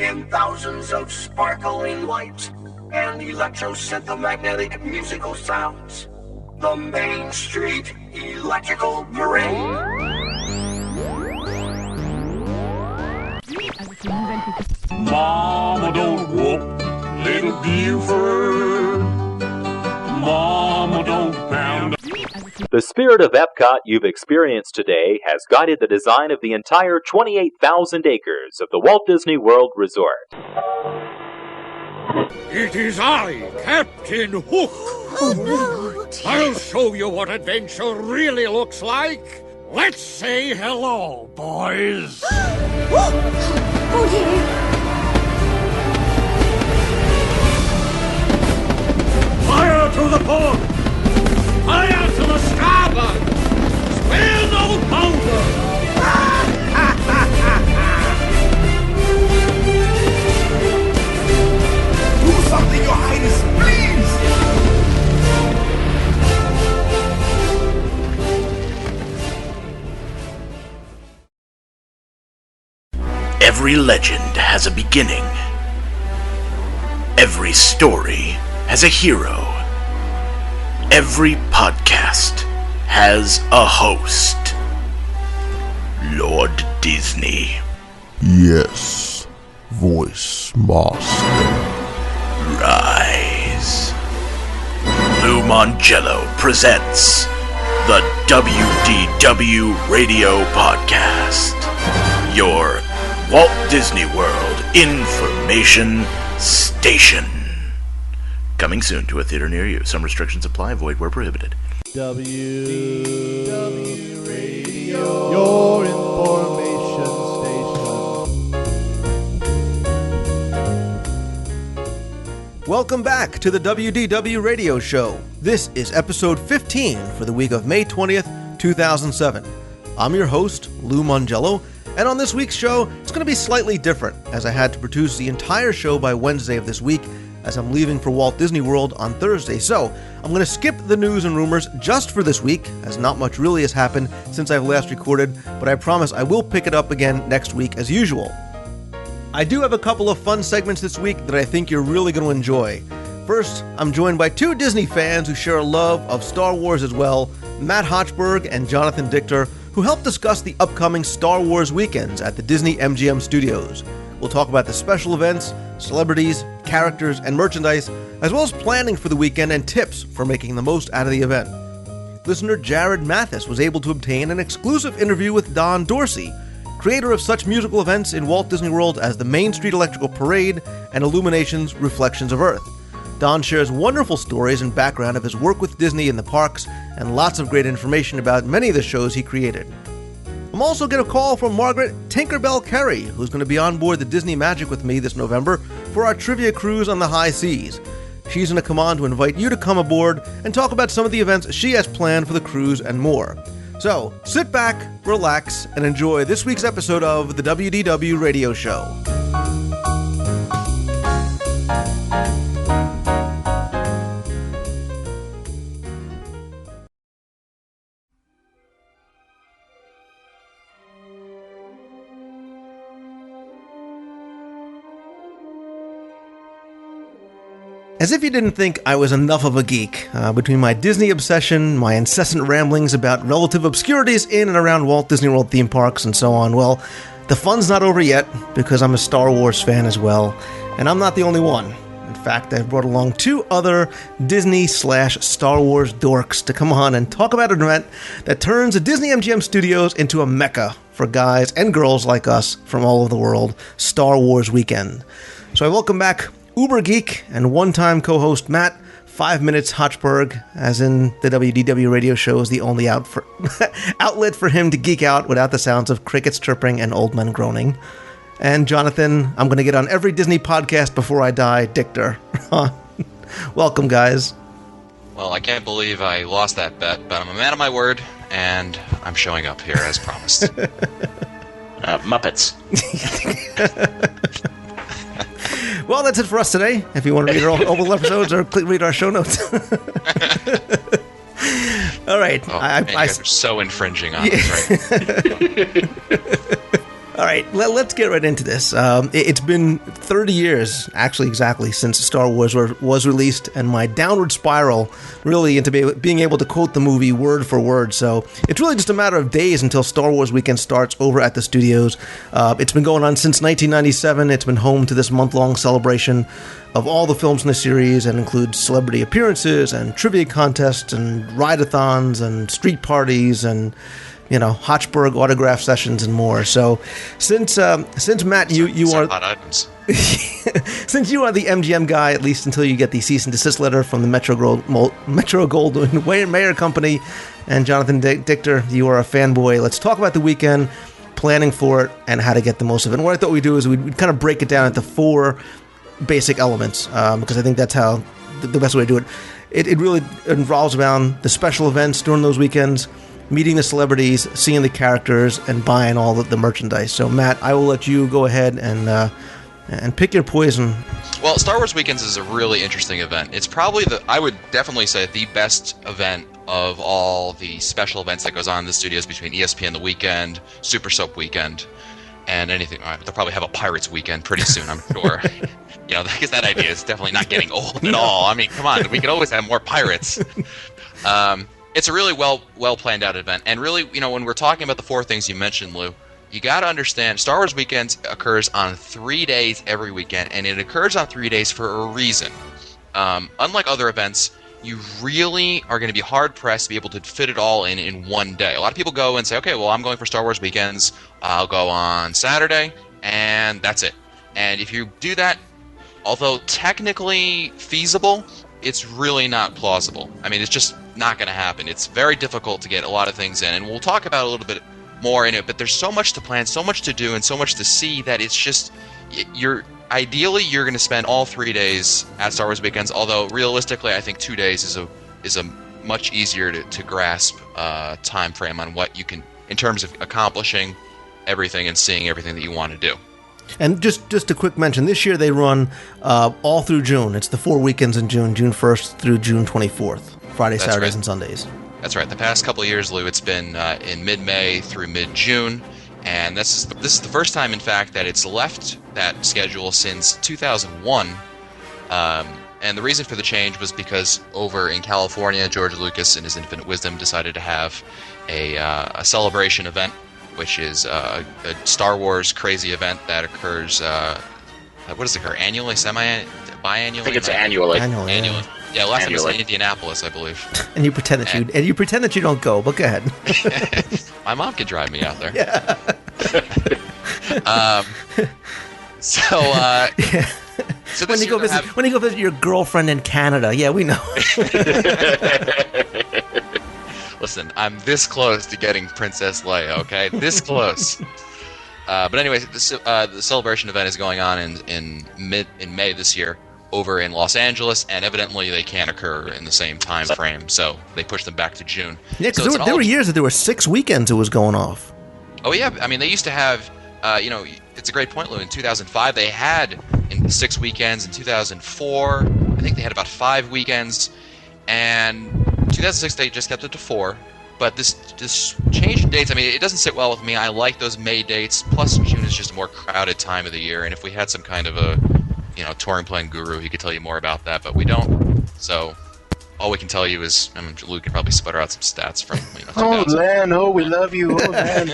in thousands of sparkling lights and electromagnetic musical sounds. The Main Street Electrical Parade. Mama, don't whoop little Buford. Mama, don't pound. The spirit of Epcot you've experienced today has guided the design of the entire 28,000 acres of the Walt Disney World Resort. It is I, Captain Hook. I'll show you what adventure really looks like. Let's say hello, boys. Oh dear. Fire to the port! Fire to the starboard! Spare no powder! Do something, Your Highness, please! Every legend has a beginning. Every story has a hero. Every podcast has a host. Lord Disney. Yes, voice master. Rise. Lou Mongello presents the WDW Radio Podcast. Your Walt Disney World Information Station. Coming soon to a theater near you. Some restrictions apply. Void where prohibited. WDW Radio, your information station. Welcome back to the WDW Radio Show. This is episode 15 for the week of May 20th, 2007. I'm your host, Lou Mongello, and on this week's show, it's going to be slightly different, as I had to produce the entire show by Wednesday of this week, as I'm leaving for Walt Disney World on Thursday. So, I'm going to skip the news and rumors just for this week, as not much really has happened since I've last recorded, but I promise I will pick it up again next week as usual. I do have a couple of fun segments this week that I think you're really going to enjoy. First, I'm joined by two Disney fans who share a love of Star Wars as well, Matt Hochberg and Jonathan Dichter, who help discuss the upcoming Star Wars weekends at the Disney MGM Studios. We'll talk about the special events, celebrities, characters, and merchandise, as well as planning for the weekend and tips for making the most out of the event. Listener Jared Mathis was able to obtain an exclusive interview with Don Dorsey, creator of such musical events in Walt Disney World as the Main Street Electrical Parade and Illumination's Reflections of Earth. Don shares wonderful stories and background of his work with Disney in the parks and lots of great information about many of the shows he created. I'm also getting a call from Margaret Tinkerbell Carey, who's going to be on board the Disney Magic with me this November for our trivia cruise on the high seas. She's going to come on to invite you to come aboard and talk about some of the events she has planned for the cruise and more. So, sit back, relax, and enjoy this week's episode of the WDW Radio Show. As if you didn't think I was enough of a geek, between my Disney obsession, my incessant ramblings about relative obscurities in and around Walt Disney World theme parks and so on, well, the fun's not over yet, because I'm a Star Wars fan as well, and I'm not the only one. In fact, I've brought along two other Disney/Star Wars dorks to come on and talk about an event that turns the Disney MGM Studios into a mecca for guys and girls like us from all over the world, Star Wars Weekend. So I welcome back Uber Geek and one-time co-host Matt 5 Minutes Hochberg, as in the WDW Radio Show is the only outlet for him to geek out without the sounds of crickets chirping and old men groaning. And Jonathan, I'm going to get on every Disney podcast before I die, Dichter. Welcome, guys. Well, I can't believe I lost that bet, but I'm a man of my word, and I'm showing up here as promised. Muppets. Well, that's it for us today. If you want to read our old episodes or read our show notes. All right. Oh, you guys are so infringing on this, right? All right, let's get right into this. It's been 30 years, actually exactly, since Star Wars was released, and my downward spiral really into being able to quote the movie word for word. So it's really just a matter of days until Star Wars Weekend starts over at the studios. It's been going on since 1997. It's been home to this month-long celebration of all the films in the series, and includes celebrity appearances and trivia contests and ride-a-thons and street parties and Hotchberg autograph sessions and more. So, since Matt, you are hot items. since you are the MGM guy, at least until you get the cease and desist letter from the Metro-Goldwyn Mayer Company, and Jonathan Dichter, you are a fanboy. Let's talk about the weekend, planning for it, and how to get the most of it. And what I thought we'd do is we'd kind of break it down into 4 basic elements, because I think that's how the best way to do it. It really revolves around the special events during those weekends, meeting the celebrities, seeing the characters, and buying all the merchandise. So, Matt, I will let you go ahead and pick your poison. Well, Star Wars Weekends is a really interesting event. It's probably I would definitely say, the best event of all the special events that goes on in the studios between ESPN The Weekend, Super Soap Weekend, and anything. They'll probably have a Pirates Weekend pretty soon, I'm sure. Because that idea is definitely not getting old at all. I mean, come on, we could always have more pirates. It's a really well planned out event, and really, when we're talking about the 4 things you mentioned, Lou, you got to understand Star Wars Weekends occurs on 3 days every weekend, and it occurs on 3 days for a reason. Unlike other events, you really are going to be hard pressed to be able to fit it all in one day. A lot of people go and say, okay, well, I'm going for Star Wars Weekends. I'll go on Saturday, and that's it. And if you do that, although technically feasible, it's really not plausible. I mean, it's just not going to happen. It's very difficult to get a lot of things in, and we'll talk about a little bit more in it, but there's so much to plan, so much to do, and so much to see that it's just, ideally you're going to spend all 3 days at Star Wars Weekends, although realistically I think 2 days is a much easier to grasp time frame on what you can, in terms of accomplishing everything and seeing everything that you want to do. And just a quick mention, this year they run all through June. It's the 4 weekends in June 1st through June 24th, Fridays, Saturdays, right. And Sundays. That's right. The past couple of years, Lou, it's been in mid-May through mid-June, and this is the first time, in fact, that it's left that schedule since 2001. And the reason for the change was because over in California, George Lucas, in his infinite wisdom, decided to have a celebration event, which is a Star Wars crazy event that occurs. What does it occur? Annually, biannually? I think it's annually. Annually. Yeah, last time it was in Indianapolis, I believe. And you pretend that you don't go, but go ahead. My mom could drive me out there. Yeah. So when you go visit your girlfriend in Canada, yeah, we know. Listen, I'm this close to getting Princess Leia, okay? This close. But anyways, the celebration event is going on in May this year over in Los Angeles, and evidently they can't occur in the same time frame, so they pushed them back to June. Yeah, because there were years that there were 6 weekends it was going off. Oh yeah, I mean they used to have, it's a great point, Lou. In 2005 they had 6 weekends. In 2004, I think they had about 5 weekends, and 2006 they just kept it to 4. But this change in dates, I mean, it doesn't sit well with me. I like those May dates. Plus, June is just a more crowded time of the year. And if we had some kind of a, touring plan guru, he could tell you more about that. But we don't. So all we can tell you is, Luke can probably sputter out some stats from 2000. Oh, Lan, oh, we love you. Oh, Lan.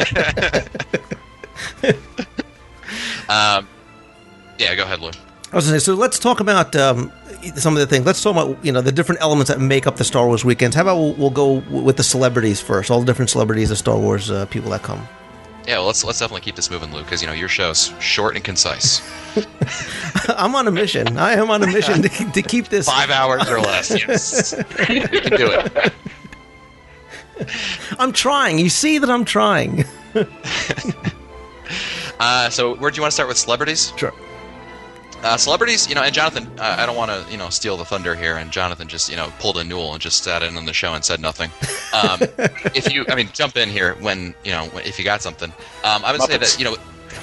Yeah, go ahead, Lou. I was going to say, so let's talk about some of the things. Let's talk about the different elements that make up the Star Wars weekends. How about we'll go with the celebrities first? All the different celebrities of Star Wars people that come. Yeah, well, let's definitely keep this moving, Lou, because your show's short and concise. I'm on a mission. I am on a mission to keep this 5 hours or less. Yes, you can do it. I'm trying. You see that I'm trying. So, where do you want to start with celebrities? Sure. Celebrities, and Jonathan, I don't want to, steal the thunder here, and Jonathan just, pulled a Newell and just sat in on the show and said nothing. Jump in here if you got something. I would say that,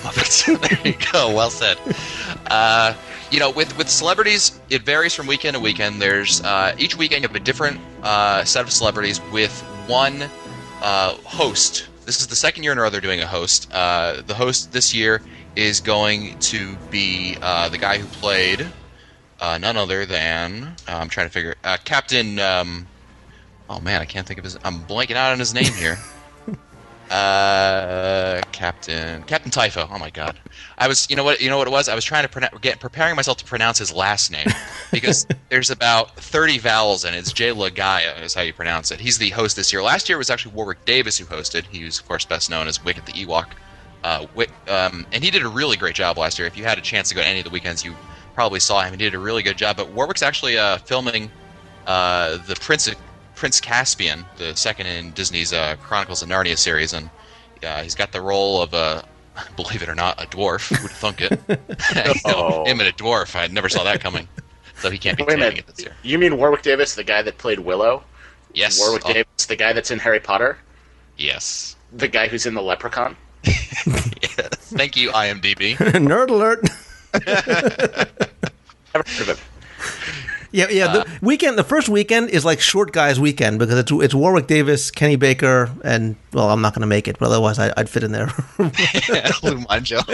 Muppets. There you go, well said. With celebrities, it varies from weekend to weekend. There's, each weekend you have a different set of celebrities with one host This is the second year in a row they're doing a host. The host this year is going to be the guy who played none other than I'm trying to figure Captain. Oh man, I can't think of his. I'm blanking out on his name here. Captain Typho. Oh my God, I was. You know what it was? I was trying to preparing myself to pronounce his last name because there's about 30 vowels and it's Jay Lagaya is how you pronounce it. He's the host this year. Last year it was actually Warwick Davis who hosted. He was of course best known as Wicket the Ewok. And he did a really great job last year. If you had a chance to go to any of the weekends, you probably saw him. He did a really good job. But Warwick's actually filming the Prince Caspian, the second in Disney's Chronicles of Narnia series, and he's got the role of believe it or not, a dwarf. Who would thunk it? Him and a dwarf. I never saw that coming. So he can't be taking it this year. You mean Warwick Davis, the guy that played Willow? Yes. Warwick Davis, the guy that's in Harry Potter? Yes. The guy who's in The Leprechaun? Yes. Thank you, IMDb. Nerd alert. Never heard of him. Yeah. The first weekend is like short guys' weekend because it's Warwick Davis, Kenny Baker, and well, I'm not going to make it, but otherwise I'd fit in there. Lou Manjo.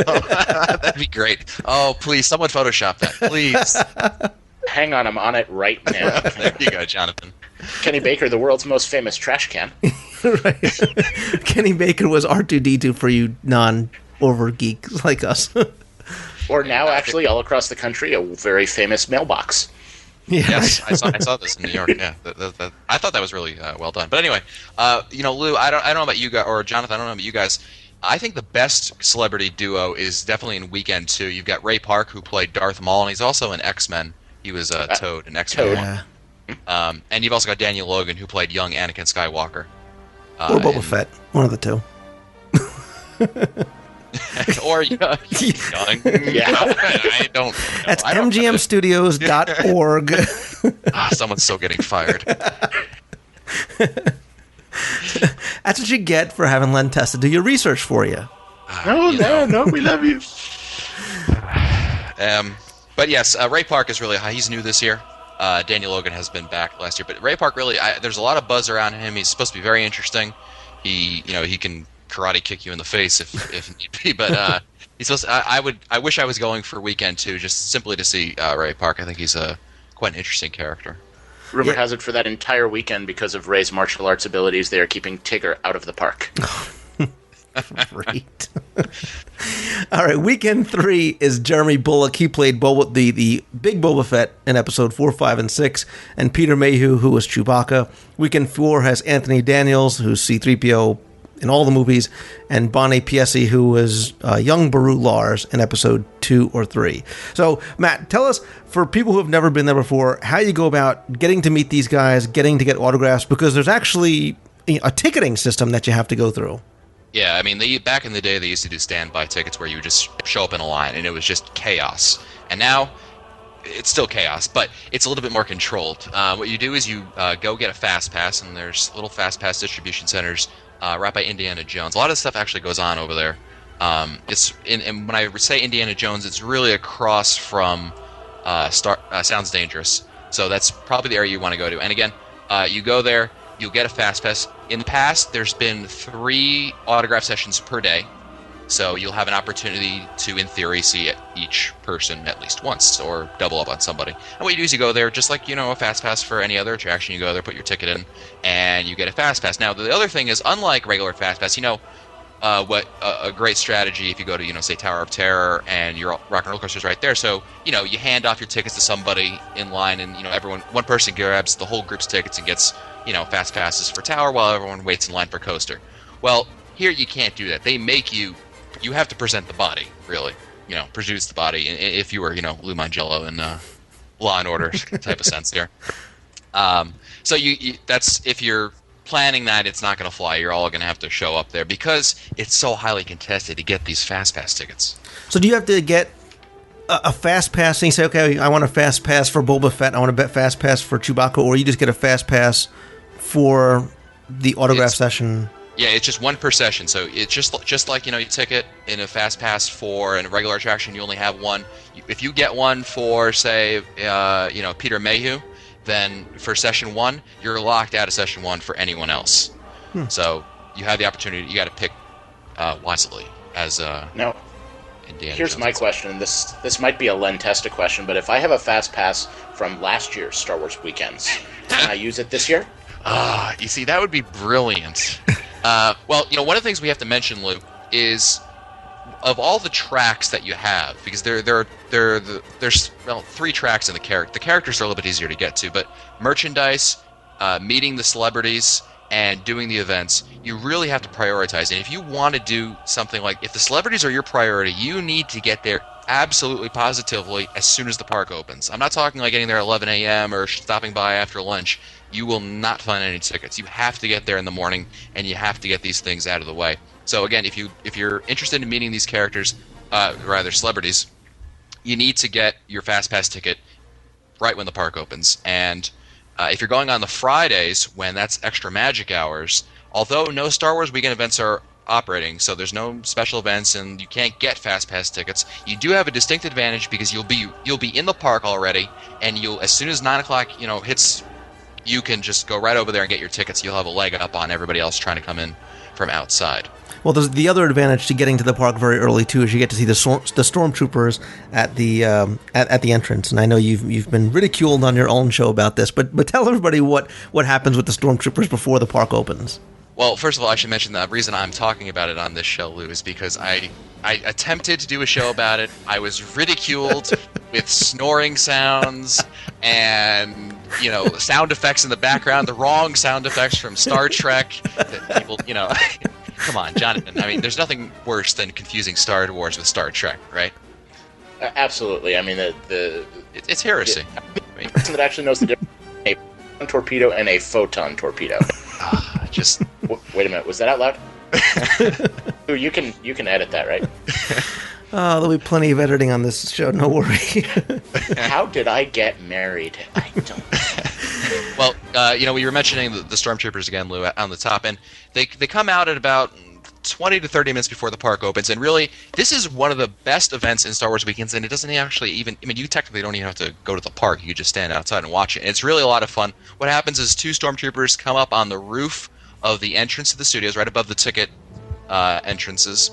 That'd be great. Oh, please, someone Photoshop that, please. Hang on, I'm on it right now. There you go, Jonathan. Kenny Baker, the world's most famous trash can. Right. Kenny Baker was R2D2 for you non-over geeks like us. Or now, actually, all across the country, a very famous mailbox. Yeah. Yes, I saw this in New York. Yeah, I thought that was really well done. But anyway, Lou, I don't know about you guys, or Jonathan, I don't know about you guys. I think the best celebrity duo is definitely in Weekend 2. You've got Ray Park, who played Darth Maul, and he's also in X-Men. He was Toad in X-Men. Yeah. And you've also got Daniel Logan, who played young Anakin Skywalker. Or Boba Fett. One of the two. Or young. Yeah. I don't know. That's mgmstudios.org. Someone's still getting fired. That's what you get for having Len Testa do your research for you. No, we love you. But yes, Ray Park is really high. He's new this year. Daniel Logan has been back last year, but Ray Park really, there's a lot of buzz around him. He's supposed to be very interesting. He can karate kick you in the face if need be. But he's supposed to, I wish I was going for Weekend 2 just simply to see Ray Park. I think he's quite an interesting character. Rumor has it for that entire weekend, because of Ray's martial arts abilities, they are keeping Tigger out of the park. Great. All right, Weekend 3 is Jeremy Bulloch. He played the big Boba Fett in episode 4, 5, and 6, and Peter Mayhew, who was Chewbacca. Weekend 4 has Anthony Daniels, who's C-3PO in all the movies, and Bonnie Piesse, who was young Baru Lars in episode 2 or 3. So, Matt, tell us, for people who have never been there before, how you go about getting to meet these guys, getting to get autographs, because there's actually a ticketing system that you have to go through. Yeah, I mean, back in the day, they used to do standby tickets where you would just show up in a line, and it was just chaos. And now, it's still chaos, but it's a little bit more controlled. What you do is you go get a Fast Pass, and there's little Fast Pass distribution centers right by Indiana Jones. A lot of stuff actually goes on over there. And when I say Indiana Jones, it's really across from Sounds Dangerous. So that's probably the area you want to go to. And again, you go there, you'll get a Fast Pass. In the past, there's been 3 autograph sessions per day. So you'll have an opportunity to, in theory, see each person at least once, or double up on somebody. And what you do is you go there, just like, a Fast Pass for any other attraction. You go there, put your ticket in, and you get a Fast Pass. Now, the other thing is, unlike regular Fast Pass, what a great strategy if you go to, say, Tower of Terror, and your Rock and Roller Coaster's right there. So, you hand off your tickets to somebody in line, and, one person grabs the whole group's tickets and gets, Fast Passes for Tower while everyone waits in line for Coaster. Well, here you can't do that. They make you have to present the body, really. Produce the body, if you were, Lou Mangello in Law and Order type of sense there. So that's, if you're planning that, it's not going to fly. You're all going to have to show up there because it's so highly contested to get these Fast Pass tickets. So do you have to get a Fast Pass and you say, okay, I want a Fast Pass for Boba Fett, I want a Fast Pass for Chewbacca, or you just get a Fast Pass for the autograph session? Yeah, it's just one per session. So it's just like, your ticket in a Fast Pass for a regular attraction, you only have one. If you get one for, say, Peter Mayhew, then for session 1, you're locked out of session 1 for anyone else. So you have the opportunity. You got to pick wisely. As now, Indiana here's Jones my says. question. This might be a Len Testa question, but if I have a fast pass from last year's Star Wars weekends, can I use it this year? You see, that would be brilliant. Well, one of the things we have to mention, Lou, is of all the tracks that you have, because there's 3 tracks in the character. The characters are a little bit easier to get to, but merchandise, meeting the celebrities, and doing the events, you really have to prioritize. And if you want to do something like, if the celebrities are your priority, you need to get there absolutely positively as soon as the park opens. I'm not talking like getting there at 11 a.m. or stopping by after lunch. You will not find any tickets. You have to get there in the morning, and you have to get these things out of the way. So again, if you're interested in meeting these characters, rather celebrities, you need to get your Fast Pass ticket right when the park opens. And if you're going on the Fridays, when that's extra magic hours, although no Star Wars weekend events are operating, so there's no special events and you can't get Fast Pass tickets, you do have a distinct advantage because you'll be in the park already, and as soon as 9 o'clock hits, you can just go right over there and get your tickets. You'll have a leg up on everybody else trying to come in from outside. Well, there's the other advantage to getting to the park very early too is you get to see the stormtroopers at the entrance. And I know you've been ridiculed on your own show about this, but tell everybody what happens with the stormtroopers before the park opens. Well, first of all, I should mention the reason I'm talking about it on this show, Lou, is because I attempted to do a show about it. I was ridiculed with snoring sounds and sound effects in the background, the wrong sound effects from Star Trek. That people, come on, Jonathan. I mean, there's nothing worse than confusing Star Wars with Star Trek, right? Absolutely. I mean, it's heresy. The person that actually knows the difference between a proton torpedo and a photon torpedo. Just wait a minute. Was that out loud? Ooh, you can edit that, right? There'll be plenty of editing on this show. No worry. How did I get married? I don't. Well, we were mentioning the stormtroopers again, Lou, on the top, and they come out at about 20 to 30 minutes before the park opens, and really, this is one of the best events in Star Wars weekends, and it doesn't actually you technically don't even have to go to the park. You could just stand outside and watch it. And it's really a lot of fun. What happens is 2 stormtroopers come up on the roof of the entrance to the studios, right above the ticket entrances,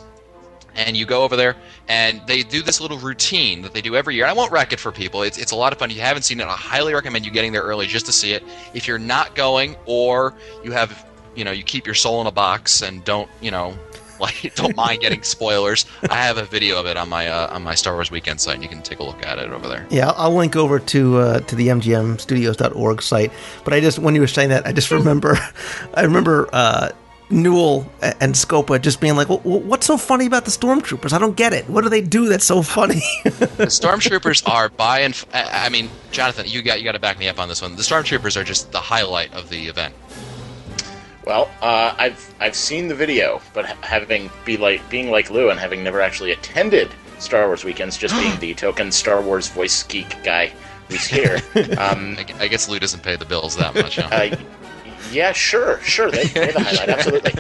and you go over there, and they do this little routine that they do every year. I won't wreck it for people. It's a lot of fun. If you haven't seen it, I highly recommend you getting there early just to see it. If you're not going, or you have, you keep your soul in a box and don't mind getting spoilers, I have a video of it on my Star Wars Weekend site, and you can take a look at it over there. Yeah, I'll link over to the mgmstudios.org site. But when you were saying that, I just remember, Newell and Scopa just being like, well, what's so funny about the stormtroopers? I don't get it. What do they do that's so funny? The stormtroopers are I mean, Jonathan, you got to back me up on this one. The stormtroopers are just the highlight of the event. Well, I've seen the video, but being like Lou and having never actually attended Star Wars weekends, just being the token Star Wars voice geek guy who's here. I guess Lou doesn't pay the bills that much, huh? Yeah, sure. They're the highlight, absolutely.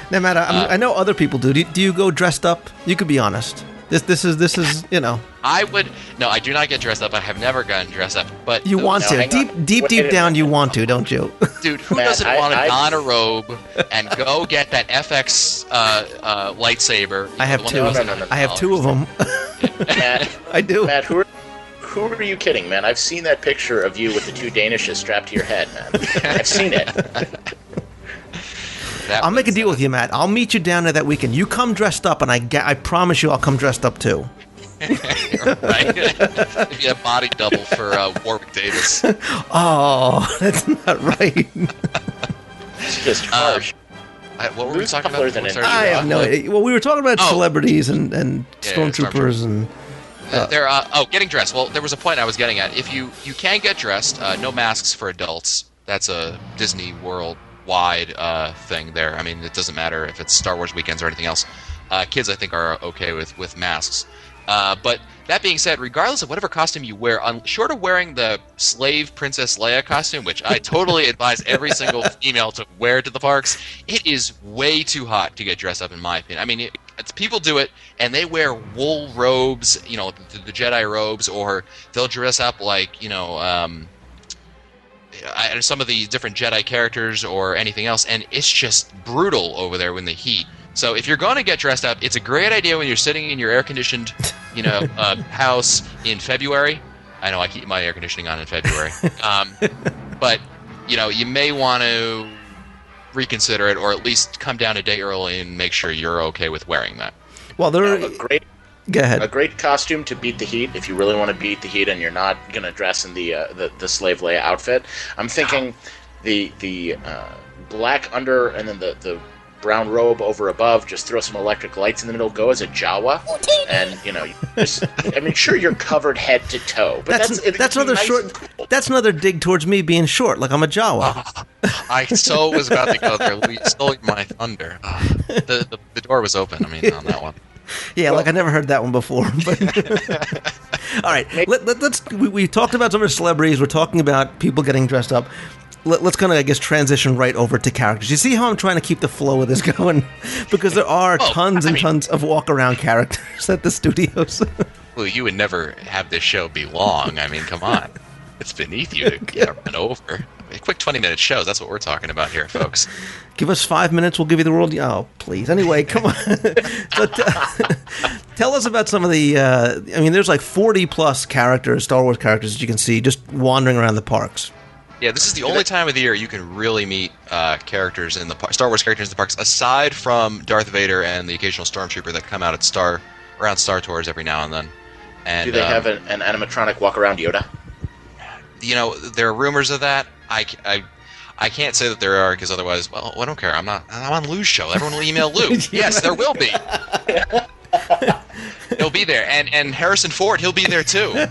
Now, Matt, I know other people do. Do you go dressed up? You could be honest. This is. I would. No, I do not get dressed up. I have never gotten dressed up. But you want to. Deep down, you want to, don't you? Dude, who doesn't want to don a robe and go get that FX lightsaber? I have 2. No. I have 2 of them. Matt, I do. Matt, who are you kidding, man? I've seen that picture of you with the 2 Danishes strapped to your head, man. I've seen it. I'll make a deal with you, Matt. I'll meet you down there that weekend. You come dressed up, and I promise you I'll come dressed up, too. Right? Maybe a body double for Warwick Davis. Oh, that's not right. It's just harsh. What were we talking about? I have no idea. Well, we were talking about celebrities and stormtroopers and... getting dressed. Well, there was a point I was getting at. If you can get dressed, no masks for adults. That's a Disney World-wide thing there. I mean, it doesn't matter if it's Star Wars weekends or anything else. Kids, I think, are okay with masks. But that being said, regardless of whatever costume you wear, short of wearing the slave Princess Leia costume, which I totally advise every single female to wear to the parks, it is way too hot to get dressed up, in my opinion. I mean, people do it, and they wear wool robes, the Jedi robes, or they'll dress up like, some of the different Jedi characters or anything else, and it's just brutal over there in the heat. So if you're going to get dressed up, it's a great idea when you're sitting in your air-conditioned, house in February. I know I keep my air conditioning on in February, but you may want to reconsider it, or at least come down a day early and make sure you're okay with wearing that. Well, Go ahead. A great costume to beat the heat, if you really want to beat the heat and you're not going to dress in the Slave Leia outfit. I'm thinking the black under and then the brown robe over above, just throw some electric lights in the middle, go as a Jawa, and sure, you're covered head to toe, but that's another nice short. Cool. That's another dig towards me being short, like I'm a Jawa. I so was about to go there. You stole my thunder. The door was open. on that one. Yeah, like I never heard that one before. But all right, let's. We talked about some of the celebrities. We're talking about people getting dressed up. Let's kind of, I guess, transition right over to characters. You see how I'm trying to keep the flow of this going? Because there are tons of walk-around characters at the studios. Well, you would never have this show be long. Come on. It's beneath you to run over. Quick 20-minute shows, that's what we're talking about here, folks. Give us 5 minutes, we'll give you the world. Oh, please. Anyway, come on. Tell us about some of the... there's like 40-plus characters, Star Wars characters that you can see just wandering around the parks. Yeah, this is the only time of the year you can really meet characters in the Star Wars characters in the parks, aside from Darth Vader and the occasional Stormtrooper that come out at around Star Tours every now and then. And, do they have an animatronic walk around Yoda? There are rumors of that. I can't say that there are, because otherwise, well, I don't care. I'm on Lou's show. Everyone will email Lou. Yes, there will be. He'll be there, and Harrison Ford, he'll be there too.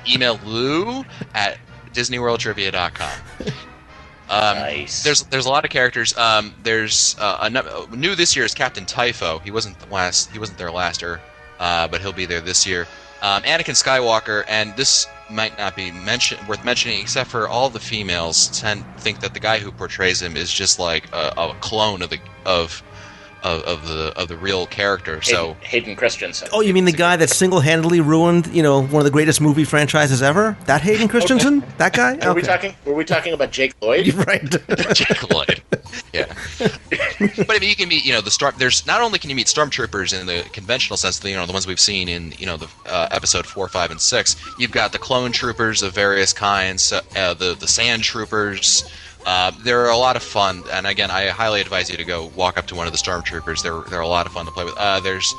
Email Lou at DisneyWorldTrivia.com. Nice. There's a lot of characters. There's new this year is Captain Typho. He wasn't there last year, but he'll be there this year. Anakin Skywalker, and this might not be worth mentioning, except for all the females think that the guy who portrays him is just like a clone of the real character. So Hayden Christensen. Oh, you mean the guy that single-handedly ruined, one of the greatest movie franchises ever? That Hayden Christensen? That guy? Okay. Were we talking about Jake Lloyd? Right. Jake Lloyd. Yeah. But you can meet, there's not only can you meet stormtroopers in the conventional sense, the ones we've seen in, the episode 4, 5, and 6. You've got the clone troopers of various kinds, the sand troopers. They're a lot of fun, and again, I highly advise you to go walk up to one of the stormtroopers. They're a lot of fun to play with. There's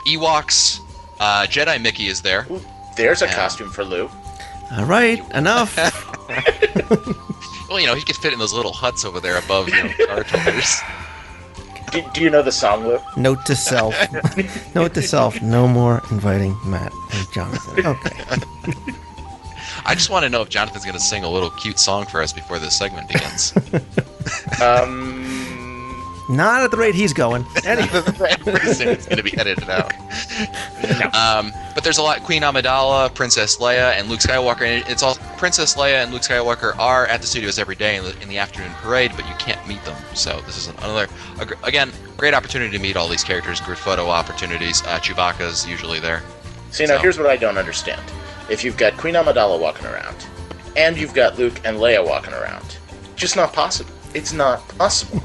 Ewoks. Jedi Mickey is there. Ooh, there's a costume for Lou. All right, enough. Well, he could fit in those little huts over there above Star Tours. Do you know the song, Lou? Note to self. Note to self. No more inviting Matt and Jonathan. Okay. I just want to know if Jonathan's going to sing a little cute song for us before this segment begins. Not at the rate he's going. Pretty soon it's going to be edited out. No. But there's a lot. Queen Amidala, Princess Leia, and Luke Skywalker. And it's all Princess Leia and Luke Skywalker are at the studios every day in the afternoon parade, but you can't meet them. So this is another, again, great opportunity to meet all these characters. Good photo opportunities. Chewbacca's usually there. See, now here's what I don't understand. If you've got Queen Amidala walking around, and you've got Luke and Leia walking around, just not possible. It's not possible.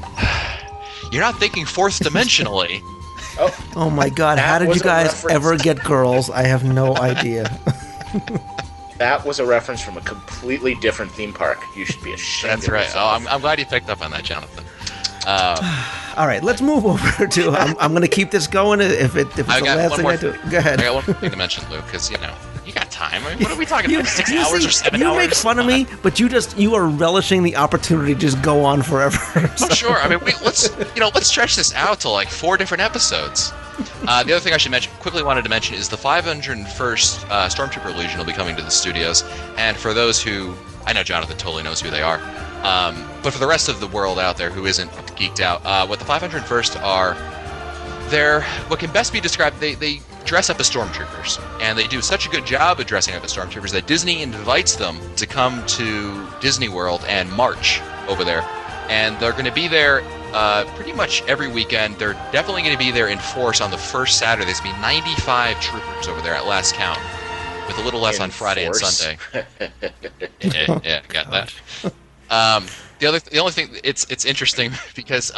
You're not thinking fourth dimensionally. Oh my God! How did you guys ever get girls? I have no idea. That was a reference from a completely different theme park. You should be ashamed. That's right. Oh, I'm glad you picked up on that, Jonathan. All right, let's move over to. I'm going to keep this going. If it's the last thing I do, go ahead. I got one more thing to mention, Luke, because you got time. I mean, what are we talking about? 6 hours or 7 hours? You make fun of me, but you are relishing the opportunity to just go on forever. So. Oh, sure. I mean, let's stretch this out to like 4 different episodes. The other thing I should wanted to mention is the 501st Stormtrooper Legion will be coming to the studios, and for those who I know, Jonathan totally knows who they are. But for the rest of the world out there who isn't geeked out, what the 501st are, they're what can best be described. They dress up as stormtroopers, and they do such a good job of dressing up as stormtroopers that Disney invites them to come to Disney World and march over there. And they're going to be there pretty much every weekend. They're definitely going to be there in force on the first Saturday. There's going to be 95 troopers over there at last count with a little less on Friday and Sunday. yeah, got that. The only thing it's interesting because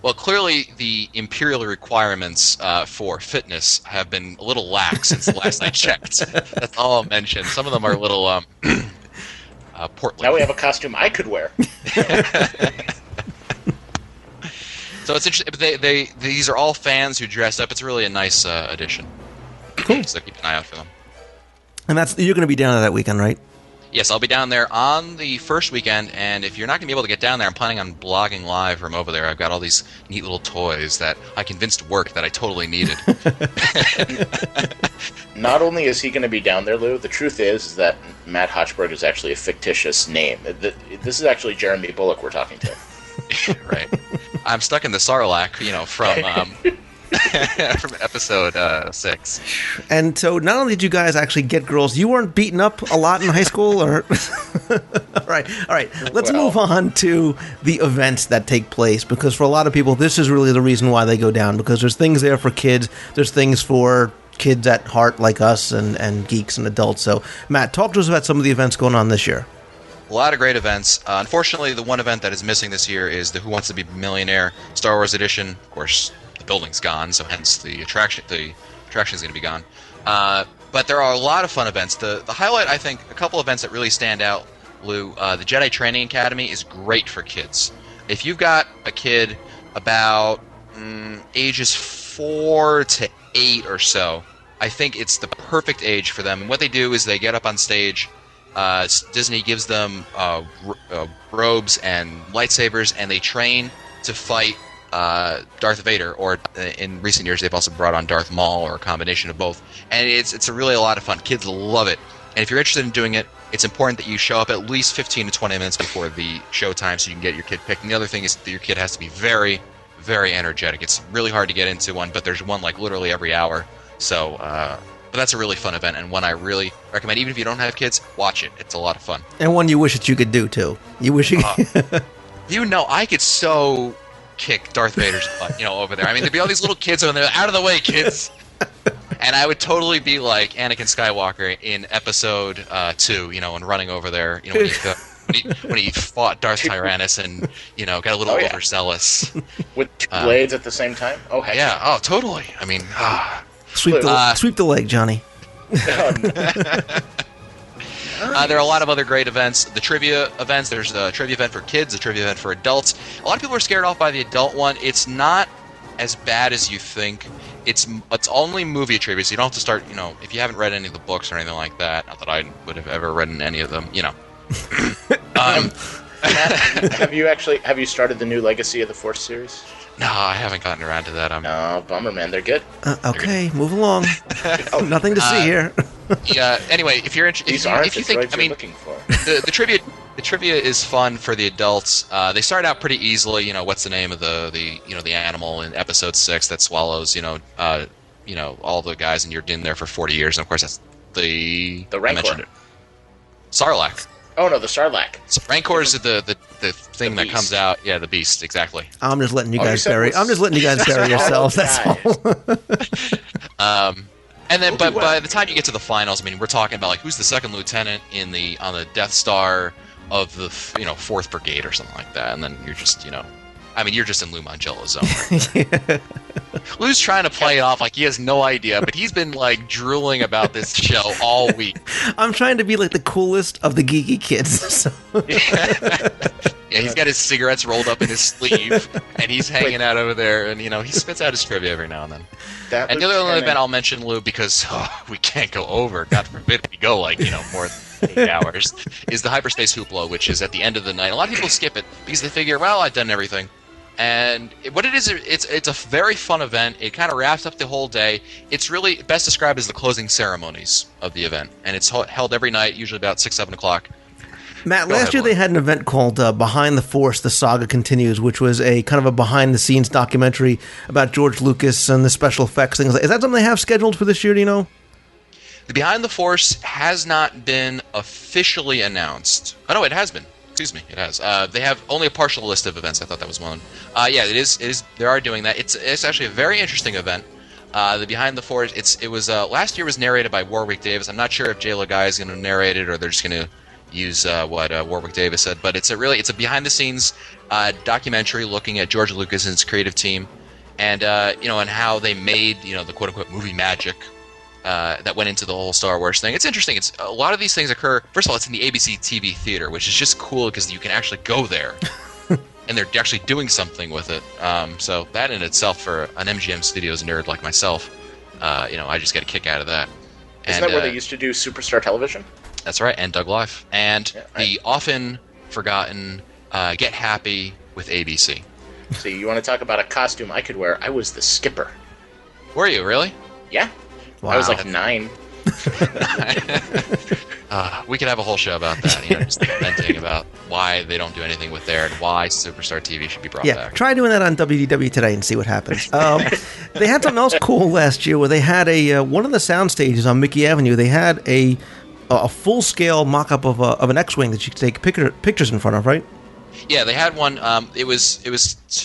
well, clearly the imperial requirements for fitness have been a little lax since the last I checked. That's all I'll mention. Some of them are a little portly. Now we have a costume I could wear. So it's interesting. But these are all fans who dress up. It's really a nice addition. Cool. So keep an eye out for them. And you're going to be down there that weekend, right? Yes, I'll be down there on the first weekend, and if you're not going to be able to get down there, I'm planning on blogging live from over there. I've got all these neat little toys that I convinced worked that I totally needed. Not only is he going to be down there, Lou, the truth is that Matt Hochberg is actually a fictitious name. This is actually Jeremy Bullock we're talking to. Right. I'm stuck in the Sarlacc, from from episode 6. And so not only did you guys actually get girls, you weren't beaten up a lot in high school? Or all right. Let's move on to the events that take place, because for a lot of people, this is really the reason why they go down, because there's things there for kids, there's things for kids at heart like us and geeks and adults. So, Matt, talk to us about some of the events going on this year. A lot of great events. Unfortunately, the one event that is missing this year is the Who Wants to Be a Millionaire Star Wars Edition. Of course, the building's gone, so hence the attraction is going to be gone. But there are a lot of fun events. The highlight, I think, a couple events that really stand out, Lou, the Jedi Training Academy is great for kids. If you've got a kid about ages 4 to 8 or so, I think it's the perfect age for them. And what they do is they get up on stage. Disney gives them robes and lightsabers, and they train to fight Darth Vader, or in recent years they've also brought on Darth Maul, or a combination of both. And it's really a lot of fun. Kids love it. And if you're interested in doing it, it's important that you show up at least 15 to 20 minutes before the show time so you can get your kid picked. And the other thing is that your kid has to be very, very energetic. It's really hard to get into one, but there's one like literally every hour. So, but that's a really fun event, and one I really recommend. Even if you don't have kids, watch it. It's a lot of fun. And one you wish that you could do, too. You wish you could. I could so kick Darth Vader's butt, over there. I mean, there'd be all these little kids over there, out of the way, kids! And I would totally be like Anakin Skywalker in episode 2, and running over there, when he fought Darth Tyrannus and, got a little overzealous. With two blades at the same time? Oh, heck yeah. Oh, totally. I mean, Sweep the leg, Johnny. There are a lot of other great events. The trivia events. There's a trivia event for kids, a trivia event for adults. A lot of people are scared off by the adult one. It's not as bad as you think. It's only movie trivia, so you don't have to start, if you haven't read any of the books or anything like that, not that I would have ever read any of them, Matt, have you started the new Legacy of the Force series? No, I haven't gotten around to that. No, bummer, man. They're good. Okay, move along. Nothing to see here. Yeah. Anyway, if you're interested, if you think, looking for. the trivia is fun for the adults. They start out pretty easily. What's the name of the animal in episode 6 that swallows all the guys, and you're in there for 40 years, and of course that's the Rancor. Sarlacc. Oh no, the Sarlacc. So Rancor is the thing that comes out. Yeah, the beast, exactly. I'm just letting you guys bury. I'm just letting you guys bury yourselves. That's all. And then, by the time you get to the finals, we're talking about like who's the second lieutenant on the Death Star of the 4th Brigade or something like that, and then you're just you're just in Lou Mangello's zone. Right? Lou's trying to play it off like he has no idea, but he's been like drooling about this show all week. I'm trying to be like the coolest of the geeky kids. So. Yeah, he's got his cigarettes rolled up in his sleeve, and he's hanging out over there, and he spits out his trivia every now and then. And the other event I'll mention, Lou, because we can't go over, God forbid we go more than 8 hours, is the Hyperspace Hoopla, which is at the end of the night. A lot of people skip it because they figure, well, I've done everything. And what it is, it's a very fun event. It kind of wraps up the whole day. It's really best described as the closing ceremonies of the event, and it's held every night, usually about 6, 7 o'clock. Matt, last year they had an event called Behind the Force, The Saga Continues, which was a kind of a behind-the-scenes documentary about George Lucas and the special effects things. Is that something they have scheduled for this year, do you know? The Behind the Force has not been officially announced. Oh, no, it has been. Excuse me, it has. They have only a partial list of events. I thought that was one. Yeah, it is. They are doing that. It's actually a very interesting event. The Behind the Forge. It was last year was narrated by Warwick Davis. I'm not sure if Jay Lagai is going to narrate it or they're just going to use what Warwick Davis said. But it's a behind the scenes documentary looking at George Lucas and his creative team, and and how they made the quote unquote movie magic that went into the whole Star Wars thing. It's interesting. It's a lot of these things occur. First of all, it's in the ABC TV theater, which is just cool because you can actually go there. And they're actually doing something with it. So that in itself, for an MGM Studios nerd like myself, I just get a kick out of that. Isn't that where they used to do Superstar Television? That's right, and Doug Life. And the often forgotten Get Happy with ABC. So you want to talk about a costume I could wear? I was the skipper. Were you, really? Yeah. Wow. I was like 9. We could have a whole show about that, just venting about why they don't do anything with there and why Superstar TV should be brought back. Try doing that on WDW today and see what happens. They had something else cool last year where they had one of the sound stages on Mickey Avenue. They had a full-scale mock-up of an X-Wing that you could take pictures in front of, right? Yeah, they had one. It was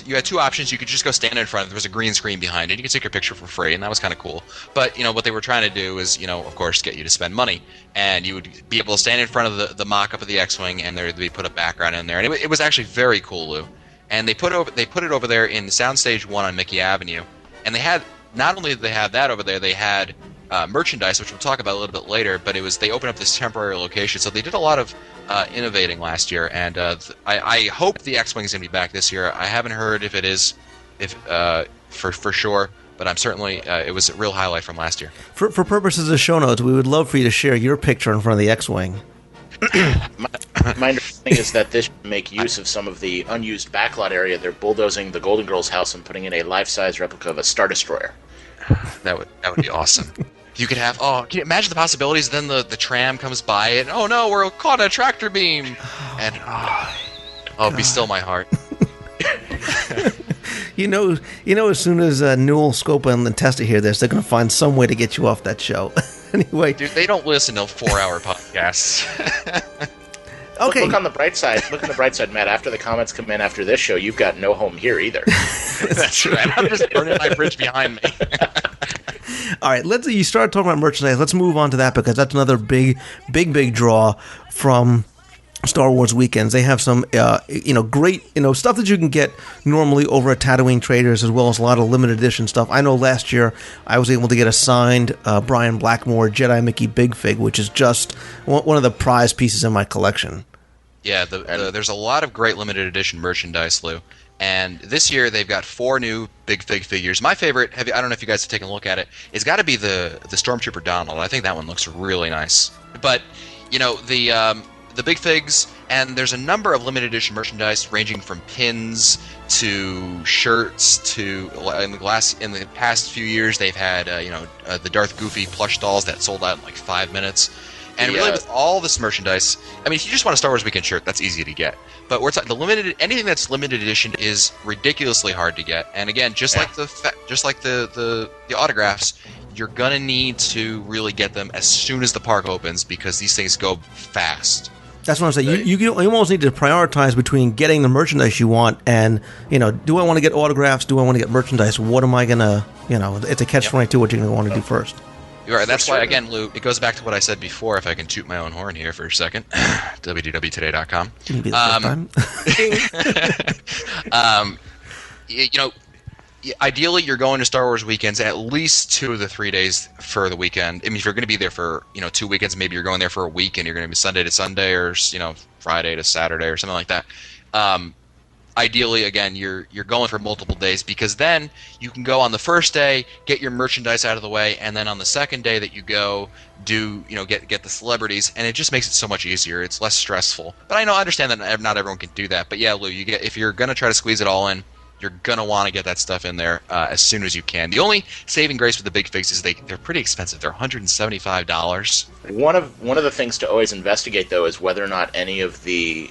you had two options. You could just go stand in front. There was a green screen behind it. You could take your picture for free, and that was kind of cool. But what they were trying to do is, of course, get you to spend money, and you would be able to stand in front of the mock-up of the X-wing, and there would be put a background in there, and it was actually very cool, Lou. And they put it over there in Soundstage 1 on Mickey Avenue, and they had not only did they have that over there, they had merchandise, which we'll talk about a little bit later. But they opened up this temporary location, so they did a lot of innovating last year, and I hope the X-Wing is going to be back this year. I haven't heard if it is, for sure, but I'm certainly it was a real highlight from last year. For purposes of show notes, we would love for you to share your picture in front of the X-Wing. My understanding is that this should make use of some of the unused backlot area. They're bulldozing the Golden Girls' house and putting in a life-size replica of a Star Destroyer. That would be awesome. You could have, can you imagine the possibilities? Then the tram comes by and, oh no, we're caught in a tractor beam. And, be still my heart. As soon as Newell, Scopa, and Testa hear this, they're going to find some way to get you off that show. Anyway. Dude, they don't listen to 4-hour podcasts. Okay. Look on the bright side. Look on the bright side, Matt. After the comments come in after this show, you've got no home here either. That's right. I'm just burning my bridge behind me. All right, you started talking about merchandise. Let's move on to that because that's another big draw from Star Wars weekends. They have some, great, stuff that you can get normally over at Tatooine Traders, as well as a lot of limited edition stuff. I know last year I was able to get a signed Brian Blackmore Jedi Mickey Big Fig, which is just one of the prize pieces in my collection. Yeah, there's a lot of great limited edition merchandise, Lou. And this year they've got 4 new Big Fig figures. My favorite, I don't know if you guys have taken a look at it, it's got to be the Stormtrooper Donald. I think that one looks really nice. But, the Big Figs, and there's a number of limited edition merchandise ranging from pins to shirts to, in the past few years they've had the Darth Goofy plush dolls that sold out in like 5 minutes. And really, with all this merchandise, if you just want a Star Wars Weekend shirt, that's easy to get. But we're talking anything that's limited edition is ridiculously hard to get. And again, just like the autographs, you're gonna need to really get them as soon as the park opens because these things go fast. That's what I'm saying. You almost need to prioritize between getting the merchandise you want and, do I want to get autographs? Do I want to get merchandise? What am I gonna, it's a catch-22. What you're gonna want to do first. You're right. That's why, again, Lou, it goes back to what I said before, if I can toot my own horn here for a second. WDWtoday.com. Be the first time. Ideally, you're going to Star Wars weekends at least 2 of the 3 days for the weekend. If you're going to be there for 2 weekends, maybe you're going there for a week and you're going to be Sunday to Sunday or Friday to Saturday or something like that. Ideally, again, you're going for multiple days because then you can go on the first day, get your merchandise out of the way, and then on the second day that you go, get the celebrities, and it just makes it so much easier. It's less stressful. But I understand that not everyone can do that. But yeah, Lou, if you're going to try to squeeze it all in, you're going to want to get that stuff in there as soon as you can. The only saving grace with the Big Figs is they're pretty expensive. They're $175. One of the things to always investigate, though, is whether or not any of the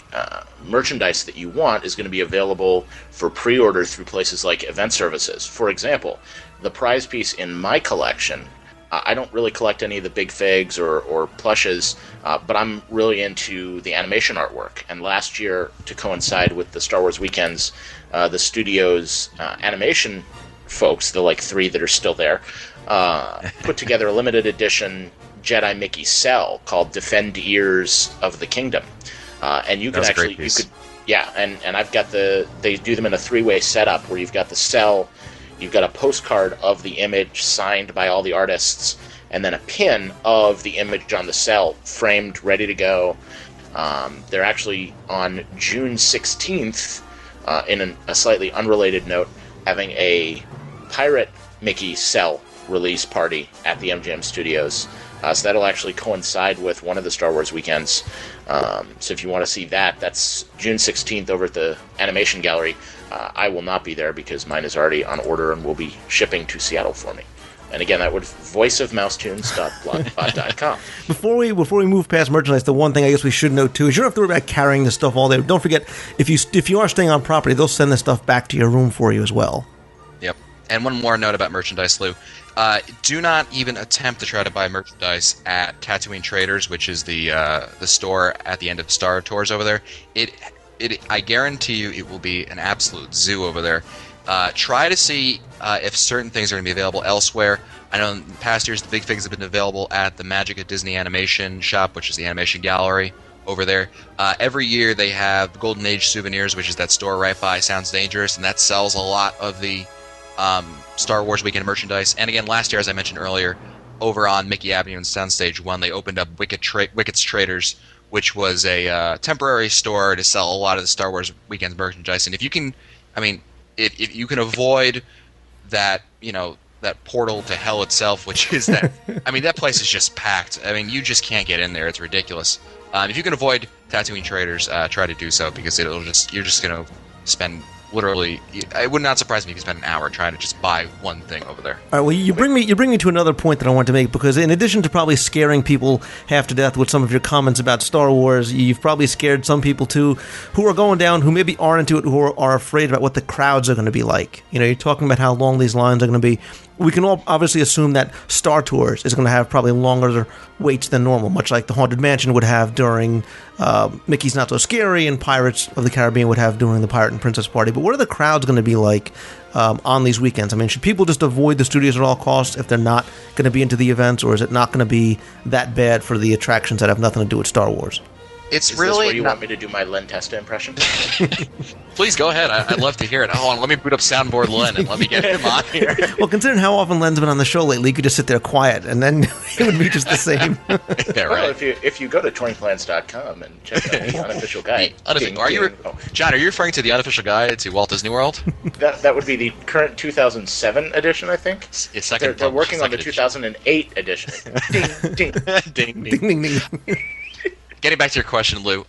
merchandise that you want is going to be available for pre-order through places like event services. For example, the prize piece in my collection, I don't really collect any of the Big Figs or plushes, but I'm really into the animation artwork. And last year, to coincide with the Star Wars weekends, the studio's animation folks, the like 3 that are still there, put together a limited edition Jedi Mickey cell called Defend Ears of the Kingdom. And you can actually, and I've got they do them in a 3-way setup where you've got the cell, you've got a postcard of the image signed by all the artists, and then a pin of the image on the cell, framed, ready to go. They're actually on June 16th, in a slightly unrelated note, having a Pirate Mickey cell release party at the MGM Studios. So that'll actually coincide with one of the Star Wars weekends. So if you want to see that, that's June 16th over at the Animation Gallery. I will not be there because mine is already on order and will be shipping to Seattle for me. And again, that would voiceofmousetunes.blogspot.com. Before we move past merchandise, the one thing I guess we should know too is you don't have to worry about carrying this stuff all day. Don't forget, if you are staying on property, they'll send this stuff back to your room for you as well. Yep. And one more note about merchandise, Lou. Do not even attempt to try to buy merchandise at Tatooine Traders, which is the store at the end of Star Tours over there. I guarantee you it will be an absolute zoo over there. Try to see if certain things are going to be available elsewhere. I know in past years the big things have been available at the Magic at Disney Animation Shop, which is the Animation Gallery over there. Every year they have Golden Age Souvenirs, which is that store right by Sounds Dangerous, and that sells a lot of the Star Wars Weekend merchandise. And again, last year, as I mentioned earlier, over on Mickey Avenue and Soundstage 1, they opened up Wicket's Traders, which was a temporary store to sell a lot of the Star Wars Weekend merchandise. And if you can, if you can avoid that, that portal to hell itself, which is that, that place is just packed. You just can't get in there. It's ridiculous. If you can avoid Tatooine Traders, try to do so, because you're just going to spend literally, it would not surprise me if you spend an hour trying to just buy one thing over there. All right, well, you bring me to another point that I want to make, because in addition to probably scaring people half to death with some of your comments about Star Wars, you've probably scared some people too who are going down, who maybe aren't into it, who are afraid about what the crowds are going to be like. You're talking about how long these lines are going to be. We can all obviously assume that Star Tours is going to have probably longer waits than normal, much like the Haunted Mansion would have during Mickey's Not So Scary, and Pirates of the Caribbean would have during the Pirate and Princess Party. But what are the crowds going to be like on these weekends? Should people just avoid the studios at all costs if they're not going to be into the events, or is it not going to be that bad for the attractions that have nothing to do with Star Wars? Is this where you want me to do my Len Testa impression? Please go ahead. I'd love to hear it. Hold on, let me boot up Soundboard Len and let me get him on here. Well, considering how often Len's been on the show lately, you could just sit there quiet, and then it would be just the same. Yeah, right. Well, if you go to touringplans.com and check out the unofficial guide. John, are you referring to the unofficial guide to Walt Disney World? That would be the current 2007 edition, I think. They're working on the 2008 edition. Ding, ding. Ding, ding, ding. Getting back to your question, Lou,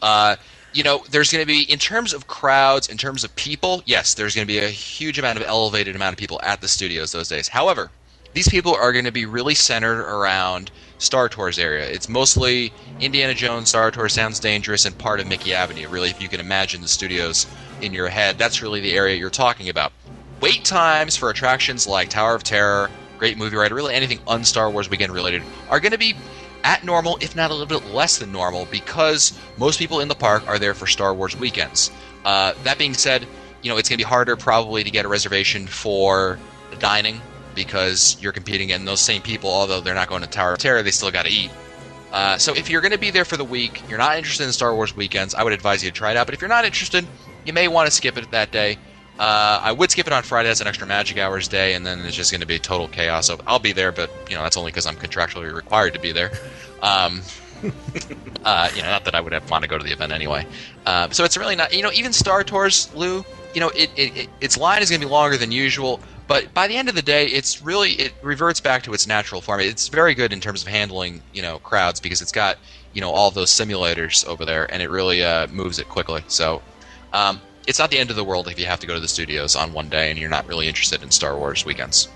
there's going to be, in terms of crowds, in terms of people, yes, there's going to be a huge elevated amount of people at the studios those days. However, these people are going to be really centered around Star Tours area. It's mostly Indiana Jones, Star Tours, Sounds Dangerous, and part of Mickey Avenue. Really, if you can imagine the studios in your head, that's really the area you're talking about. Wait times for attractions like Tower of Terror, Great Movie Ride, really anything un-Star Wars Weekend related, are going to be at normal, if not a little bit less than normal, because most people in the park are there for Star Wars weekends. That being said, it's going to be harder probably to get a reservation for dining, because you're competing against those same people, although they're not going to Tower of Terror, they still got to eat. So if you're going to be there for the week, you're not interested in Star Wars weekends, I would advise you to try it out. But if you're not interested, you may want to skip it that day. I would skip it on Friday as an extra Magic Hours day, and then it's just going to be total chaos. So I'll be there, but that's only because I'm contractually required to be there. Not that I would want to go to the event anyway. So it's really not. Even Star Tours, Lou. Its line is going to be longer than usual, but by the end of the day, it reverts back to its natural form. It's very good in terms of handling crowds, because it's got all those simulators over there, and it really moves it quickly. So. It's not the end of the world if you have to go to the studios on one day and you're not really interested in Star Wars weekends.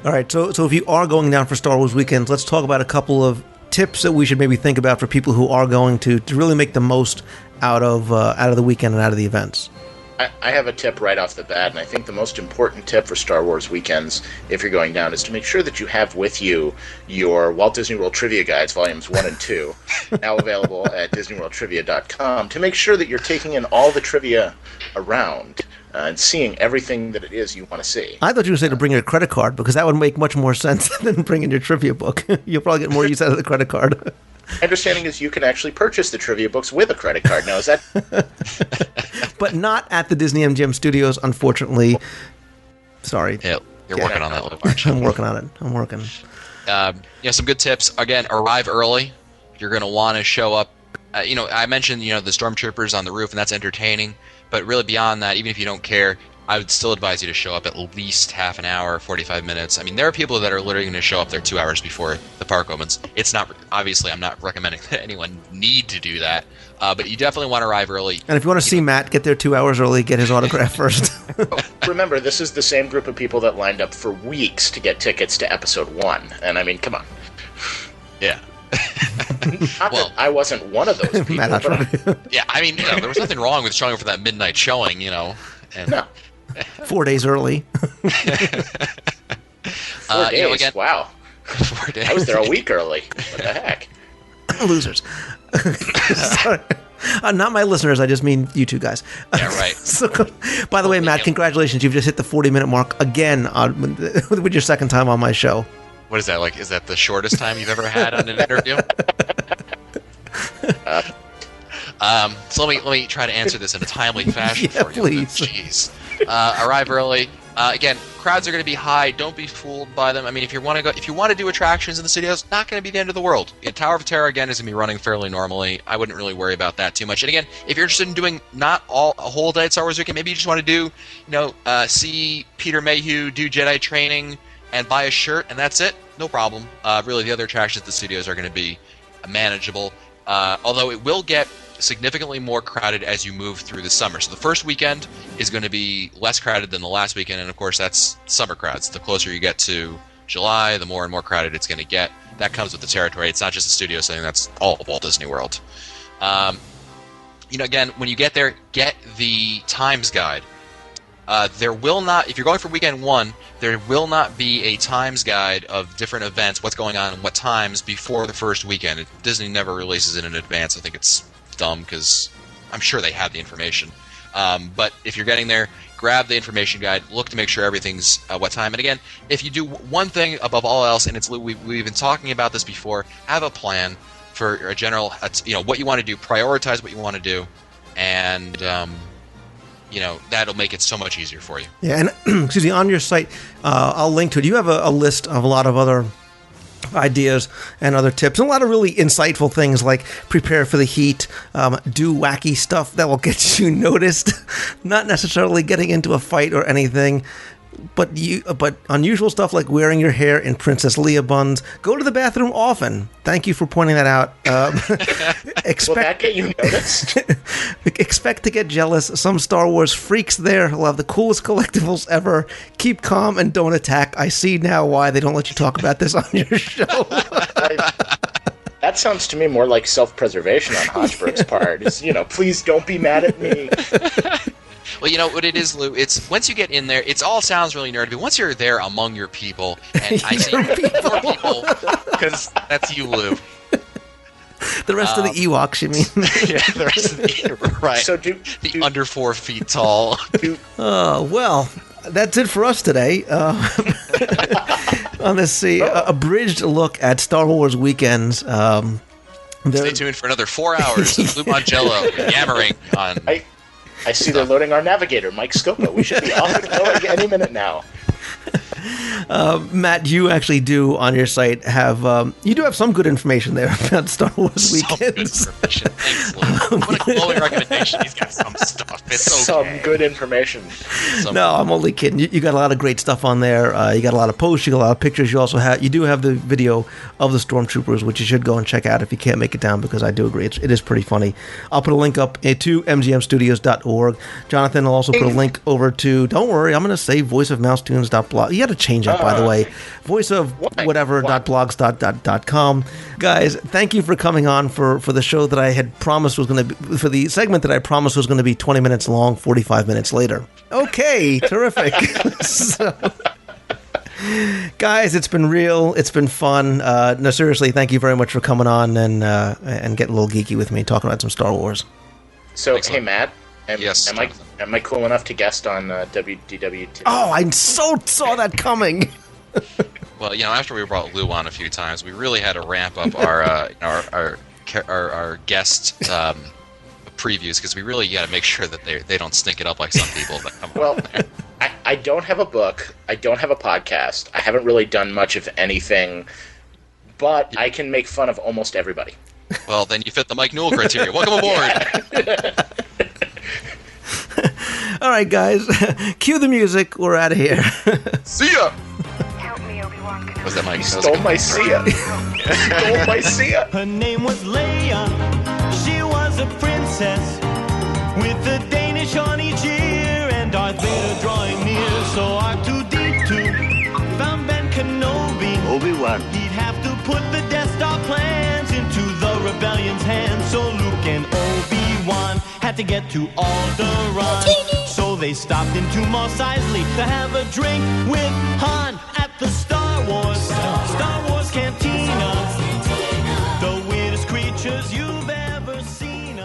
All right, so if you are going down for Star Wars weekends, let's talk about a couple of tips that we should maybe think about for people who are going to really make the most out of the weekend and out of the events. I have a tip right off the bat, and I think the most important tip for Star Wars weekends, if you're going down, is to make sure that you have with you your Walt Disney World Trivia Guides, Volumes 1 and 2, now available at DisneyWorldTrivia.com, to make sure that you're taking in all the trivia around. and seeing everything that it is you want to see. I thought you were saying to bring your credit card, because that would make much more sense than bringing your trivia book. You'll probably get more use out of the credit card. My understanding is you can actually purchase the trivia books with a credit card. Now, is that... But not at the Disney MGM Studios, unfortunately. Sorry. Yeah, you're working on that, Lou, aren't you? I'm working on it. I'm working. Some good tips. Again, arrive early. You're going to want to show up. I mentioned, the stormtroopers on the roof, and that's entertaining. But really beyond that, even if you don't care, I would still advise you to show up at least half an hour, 45 minutes. I mean, there are people that are literally going to show up there 2 hours before the park opens. It's not, obviously, I'm not recommending that anyone need to do that. But you definitely want to arrive early. And if you want to see Matt, get there 2 hours early, get his autograph first. Remember, this is the same group of people that lined up for weeks to get tickets to episode 1. And I mean, come on. Yeah. Not that I wasn't one of those people. Matt, yeah, I mean, there was nothing wrong with showing up for that midnight showing, And, no. 4 days early. 4 days? Again, wow. 4 days. I was there a week early. What the heck? Losers. Sorry. Not my listeners, I just mean you two guys. Yeah, right. So, by the way, Matt, congratulations. You've just hit the 40-minute mark again with your second time on my show. What is that like? Is that the shortest time you've ever had on an interview? So let me try to answer this in a timely fashion for you. Please. Jeez. Arrive early. Again, crowds are going to be high. Don't be fooled by them. I mean, if you want to do attractions in the studios, not going to be the end of the world. Tower of Terror again is going to be running fairly normally. I wouldn't really worry about that too much. And again, if you're interested in doing not a whole day at Star Wars Weekend, maybe you just want to do, see Peter Mayhew do Jedi training and buy a shirt, and that's it. No problem. Really, the other attractions at the studios are going to be manageable. Although it will get significantly more crowded as you move through the summer. So the first weekend is going to be less crowded than the last weekend, and of course that's summer crowds. The closer you get to July, the more and more crowded it's going to get. That comes with the territory. It's not just a studio thing, that's all of Walt Disney World. Again, when you get there, get the times guide. There will not, if you're going for weekend 1, there will not be a times guide of different events, what's going on and what times before the first weekend. Disney never releases it in advance. I think it's dumb because I'm sure they have the information. But if you're getting there, grab the information guide, look to make sure everything's what time. And again, if you do one thing above all else, and we've been talking about this before, have a plan for a general, what you want to do, prioritize what you want to do, and that'll make it so much easier for you. Yeah, and excuse me, on your site, I'll link to it. You have a list of a lot of other ideas and other tips, and a lot of really insightful things like prepare for the heat, do wacky stuff that will get you noticed, not necessarily getting into a fight or anything, but unusual stuff like wearing your hair in Princess Leia buns. Go to the bathroom often. Thank you for pointing that out. Will that get you noticed? Expect to get jealous. Some Star Wars freaks there will have the coolest collectibles ever. Keep calm and don't attack. I see now why they don't let you talk about this on your show. That sounds to me more like self-preservation on Hodgeberg's part. It's, please don't be mad at me. Well, you know what it is, Lou? It's once you get in there, it all sounds really nerdy, but once you're there among your people, and I see your people, because that's you, Lou. The rest of the Ewoks, you mean? Yeah, the rest of the right. So under 4 feet tall. Well, that's it for us today. On this abridged look at Star Wars weekends. Stay tuned for another 4 hours of Lou Mongello yammering on. I see they're loading our navigator, Mike Scopa. We should be off and going any minute now. Matt, you actually do on your site have you do have some good information there about Star Wars weekends. Good information. Thanks, Lou. What a glowing recommendation. He's got some stuff. It's okay. Some good information. No, I'm only kidding. You got a lot of great stuff on there. You got a lot of posts. You got a lot of pictures. You do have the video of the Stormtroopers, which you should go and check out if you can't make it down, because I do agree it is pretty funny. I'll put a link up to mgmstudios.org. Jonathan will also put a link over to, don't worry, I'm going to say voiceofmousetunes.blog. You got to change that, by the way. Voiceofwhatever.blogs.com. Guys, thank you for coming on for the show that I had promised was going to be, for the segment that I promised was going to be 20 minutes long, 45 minutes later. Okay, terrific. Guys, it's been real. It's been fun. No, seriously, thank you very much for coming on and getting a little geeky with me, talking about some Star Wars. So, Excellent. Hey, Matt. Yes, Am I cool enough to guest on WDW today? Oh, I so saw that coming. Well, after we brought Lou on a few times, we really had to ramp up our guest previews, because we really got to make sure that they don't stink it up like some people that come on there. I don't have a book. I don't have a podcast. I haven't really done much of anything, but I can make fun of almost everybody. Well, then you fit the Mike Newell criteria. Welcome aboard. All right, guys, cue the music. We're out of here. See ya. Help me, Obi-Wan Kenobi. Was that Mike? Stole my Sia. Stole my Sia. Her name was Leia. She was a princess with a Danish on each ear and Darth Vader drawing near. So R2-D2 found Ben Kenobi. Obi-Wan. He'd have to put the Death Star plans into the rebellion's hands. So Luke and Obi-Wan had to get to Alderaan. So they stopped into Mos Eisley to have a drink with Han at the Star Wars Cantina. The weirdest creatures you've ever seen.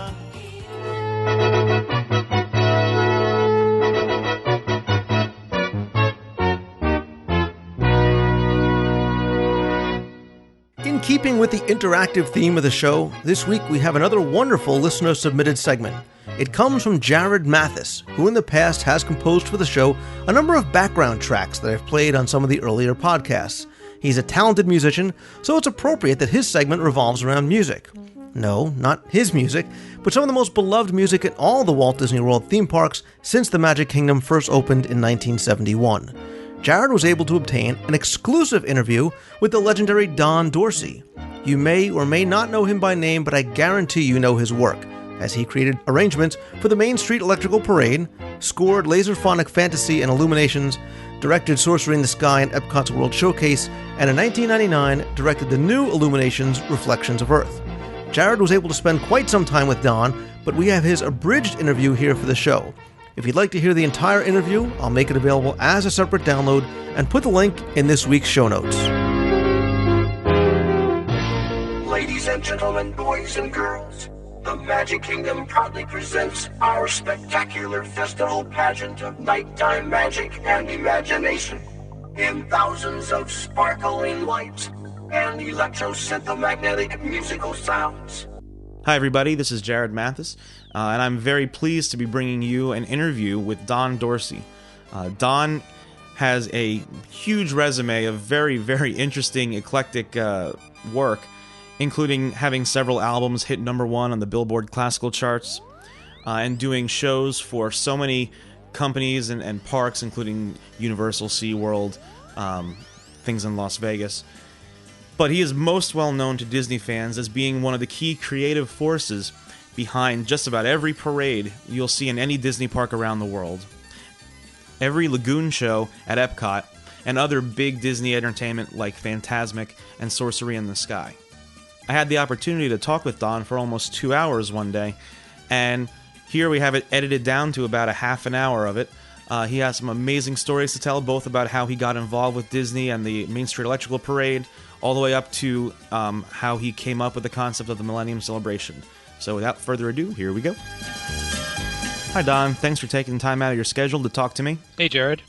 In keeping with the interactive theme of the show, this week we have another wonderful listener-submitted segment. It comes from Jared Mathis, who in the past has composed for the show a number of background tracks that I've played on some of the earlier podcasts. He's a talented musician, so it's appropriate that his segment revolves around music. No, not his music, but some of the most beloved music in all the Walt Disney World theme parks since the Magic Kingdom first opened in 1971. Jared was able to obtain an exclusive interview with the legendary Don Dorsey. You may or may not know him by name, but I guarantee you know his work, as he created arrangements for the Main Street Electrical Parade, scored Laserphonic Fantasy and Illuminations, directed Sorcery in the Sky and Epcot's World Showcase, and in 1999 directed the new Illuminations Reflections of Earth. Jared was able to spend quite some time with Don, but we have his abridged interview here for the show. If you'd like to hear the entire interview, I'll make it available as a separate download and put the link in this week's show notes. Ladies and gentlemen, boys and girls, the Magic Kingdom proudly presents our spectacular festival pageant of nighttime magic and imagination in thousands of sparkling lights and electromagnetic musical sounds. Hi everybody, this is Jared Mathis, and I'm very pleased to be bringing you an interview with Don Dorsey. Don has a huge resume of very, very interesting, eclectic work, including having several albums hit #1 on the Billboard classical charts, and doing shows for so many companies and parks, including Universal, SeaWorld, things in Las Vegas. But he is most well known to Disney fans as being one of the key creative forces behind just about every parade you'll see in any Disney park around the world, every Lagoon show at Epcot, and other big Disney entertainment like Fantasmic and Sorcery in the Sky. I had the opportunity to talk with Don for almost 2 hours one day, and here we have it edited down to about a half an hour of it. He has some amazing stories to tell, both about how he got involved with Disney and the Main Street Electrical Parade, all the way up to how he came up with the concept of the Millennium Celebration. So without further ado, here we go. Hi Don, thanks for taking time out of your schedule to talk to me. Hey Jared.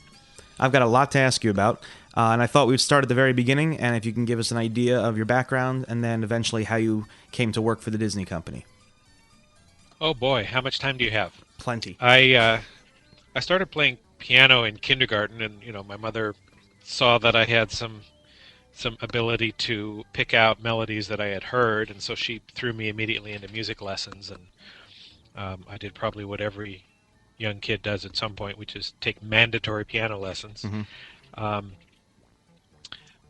I've got a lot to ask you about, and I thought we'd start at the very beginning, and if you can give us an idea of your background, and then eventually how you came to work for the Disney company. Oh boy, how much time do you have? Plenty. I started playing piano in kindergarten, and my mother saw that I had some ability to pick out melodies that I had heard, and so she threw me immediately into music lessons, and I did probably what every young kid does at some point, which is take mandatory piano lessons. Mm-hmm.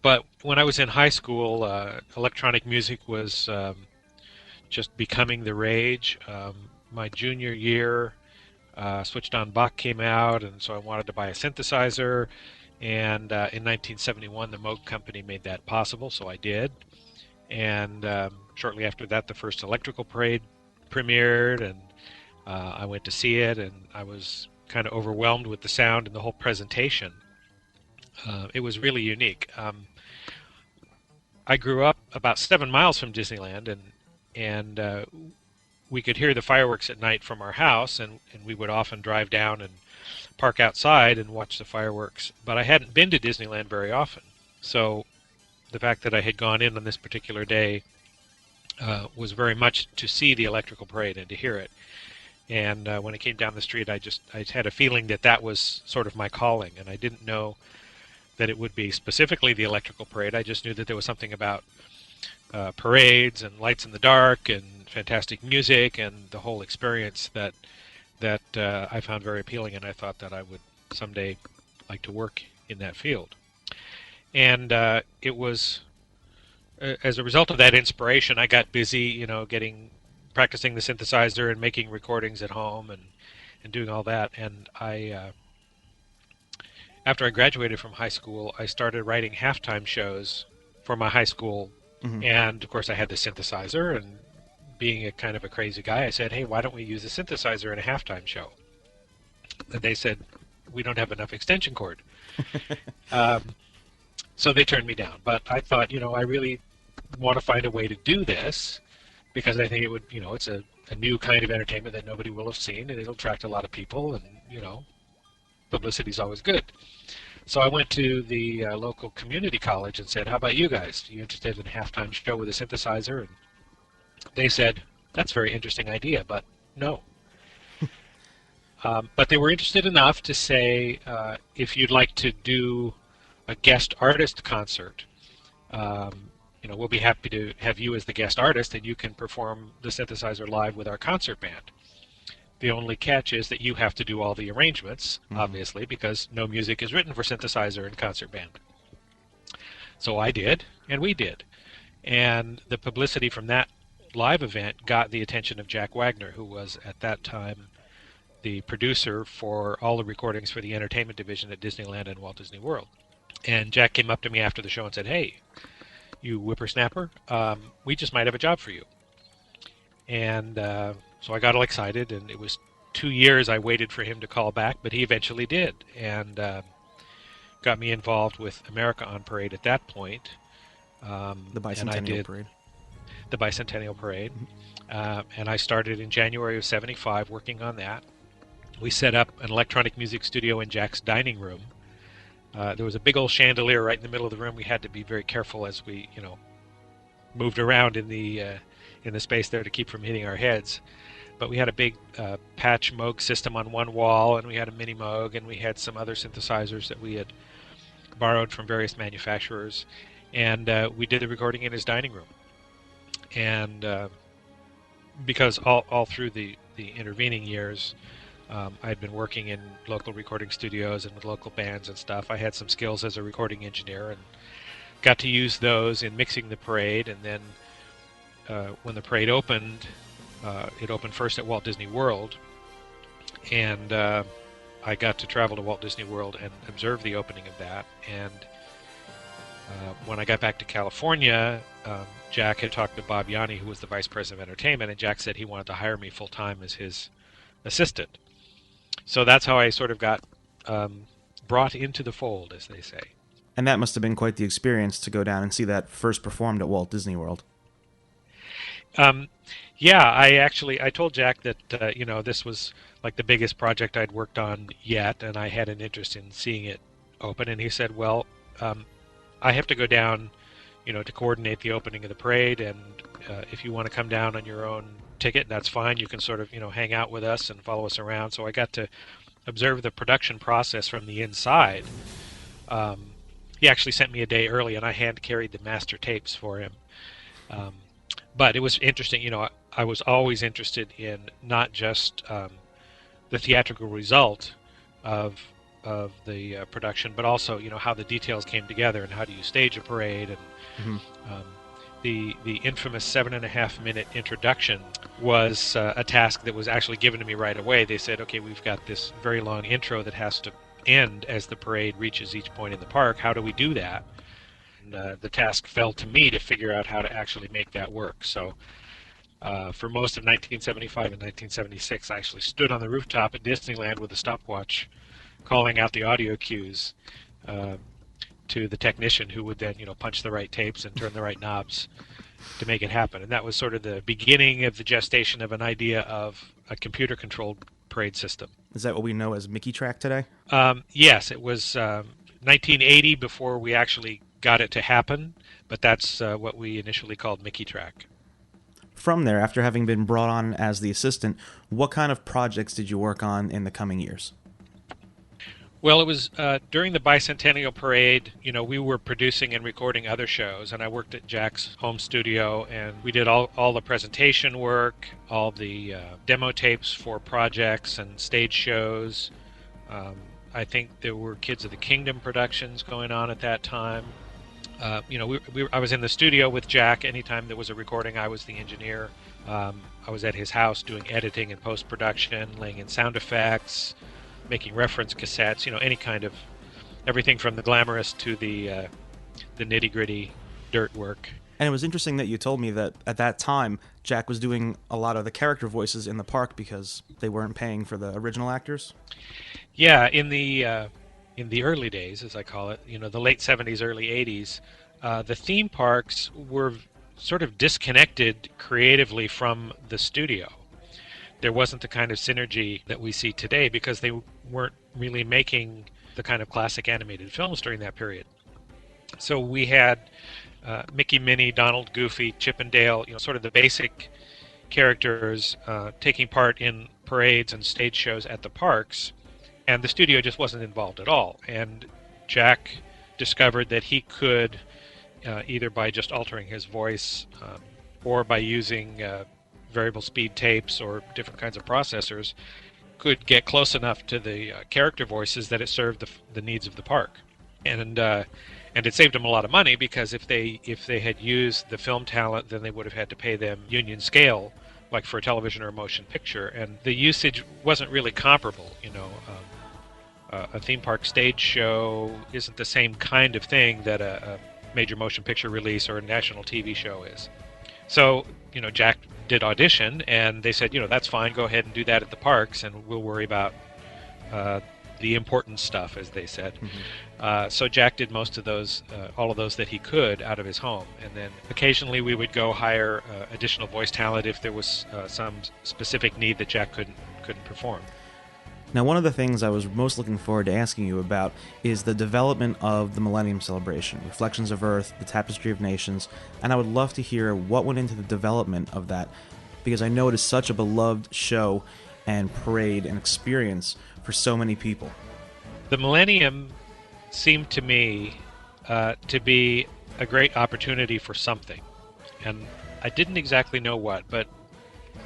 But when I was in high school, electronic music was just becoming the rage. My junior year, Switched on Bach came out, and so I wanted to buy a synthesizer. And in 1971, the Moog Company made that possible, so I did. And shortly after that, the first Electrical Parade premiered, and I went to see it, and I was kind of overwhelmed with the sound and the whole presentation. It was really unique. I grew up about 7 miles from Disneyland, and we could hear the fireworks at night from our house, and we would often drive down and park outside and watch the fireworks. But I hadn't been to Disneyland very often, so the fact that I had gone in on this particular day was very much to see the electrical parade and to hear it. And when it came down the street, I had a feeling that that was sort of my calling, and I didn't know that it would be specifically the electrical parade. I just knew that there was something about parades and lights in the dark and fantastic music and the whole experience that I found very appealing, and I thought that I would someday like to work in that field. And it was as a result of that inspiration, I got busy, practicing the synthesizer and making recordings at home and doing all that. And after I graduated from high school, I started writing halftime shows for my high school. Mm-hmm. And of course I had the synthesizer, and being a kind of a crazy guy, I said, hey, why don't we use a synthesizer in a halftime show? And they said, we don't have enough extension cord. So they turned me down. But I thought, I really want to find a way to do this, because I think it would, it's a new kind of entertainment that nobody will have seen, and it'll attract a lot of people, and, publicity's always good. So I went to the local community college and said, how about you guys? Are you interested in a halftime show with a synthesizer? And they said, that's a very interesting idea, but no. But they were interested enough to say, if you'd like to do a guest artist concert, we'll be happy to have you as the guest artist, and you can perform the synthesizer live with our concert band. The only catch is that you have to do all the arrangements, obviously, because no music is written for synthesizer and concert band. So I did, and we did. And the publicity from that live event got the attention of Jack Wagner, who was at that time the producer for all the recordings for the entertainment division at Disneyland and Walt Disney World. And Jack came up to me after the show and said, hey, you whippersnapper, we just might have a job for you. And so I got all excited, and it was 2 years I waited for him to call back, but he eventually did, and got me involved with America on Parade at that point. The Bicentennial Parade. The Bicentennial Parade. And I started in January of 75 working on that. We set up an electronic music studio in Jack's dining room. There was a big old chandelier right in the middle of the room. We had to be very careful as we, moved around in the space there to keep from hitting our heads. But we had a big patch Moog system on one wall, and we had a mini Moog, and we had some other synthesizers that we had borrowed from various manufacturers. And we did the recording in his dining room. And because all through the intervening years, I'd been working in local recording studios and with local bands and stuff. I had some skills as a recording engineer and got to use those in mixing the parade. And then when the parade opened, it opened first at Walt Disney World. And I got to travel to Walt Disney World and observe the opening of that. And when I got back to California, Jack had talked to Bob Yanni, who was the vice president of entertainment, and Jack said he wanted to hire me full-time as his assistant. So that's how I sort of got brought into the fold, as they say. And that must have been quite the experience to go down and see that first performed at Walt Disney World. Yeah, I told Jack that, this was like the biggest project I'd worked on yet, and I had an interest in seeing it open. And he said, well, I have to go down, to coordinate the opening of the parade, and if you want to come down on your own ticket, that's fine. You can sort of, hang out with us and follow us around. So I got to observe the production process from the inside. He actually sent me a day early, and I hand carried the master tapes for him. But it was interesting, I was always interested in not just the theatrical result of the production, but also, how the details came together and how do you stage a parade. And the infamous 7.5-minute introduction was a task that was actually given to me right away. They said, okay, we've got this very long intro that has to end as the parade reaches each point in the park. How do we do that? And the task fell to me to figure out how to actually make that work. So for most of 1975 and 1976, I actually stood on the rooftop at Disneyland with a stopwatch calling out the audio cues to the technician, who would then, punch the right tapes and turn the right knobs. to make it happen. And that was sort of the beginning of the gestation of an idea of a computer-controlled parade system. Is that what we know as Mickey Track today? Yes, it was 1980 before we actually got it to happen, but that's what we initially called Mickey Track. From there, after having been brought on as the assistant, what kind of projects did you work on in the coming years? Well, it was during the Bicentennial Parade, we were producing and recording other shows, and I worked at Jack's home studio, and we did all the presentation work, all the demo tapes for projects and stage shows. I think there were Kids of the Kingdom productions going on at that time. I was in the studio with Jack. Anytime there was a recording, I was the engineer. I was at his house doing editing and post-production, laying in sound effects, making reference cassettes, any kind of everything from the glamorous to the nitty-gritty dirt work. And it was interesting that you told me that at that time, Jack was doing a lot of the character voices in the park because they weren't paying for the original actors. Yeah, in the early days, as I call it, the late 70s, early 80s, the theme parks were sort of disconnected creatively from the studio. There wasn't the kind of synergy that we see today because they weren't really making the kind of classic animated films during that period. So we had Mickey, Minnie, Donald, Goofy, Chip and Dale, sort of the basic characters taking part in parades and stage shows at the parks, and the studio just wasn't involved at all. And Jack discovered that he could, either by just altering his voice or by using variable speed tapes or different kinds of processors, could get close enough to the character voices that it served the needs of the park. And it saved them a lot of money because if they had used the film talent, then they would have had to pay them union scale, like for a television or a motion picture, and the usage wasn't really comparable. A theme park stage show isn't the same kind of thing that a major motion picture release or a national TV show is. So, Jack did audition, and they said, that's fine, go ahead and do that at the parks, and we'll worry about the important stuff, as they said. Mm-hmm. So Jack did most of those, all of those that he could out of his home, and then occasionally we would go hire additional voice talent if there was some specific need that Jack couldn't perform. Now, one of the things I was most looking forward to asking you about is the development of the Millennium Celebration, Reflections of Earth, the Tapestry of Nations, and I would love to hear what went into the development of that, because I know it is such a beloved show and parade and experience for so many people. The Millennium seemed to me to be a great opportunity for something, and I didn't exactly know what, but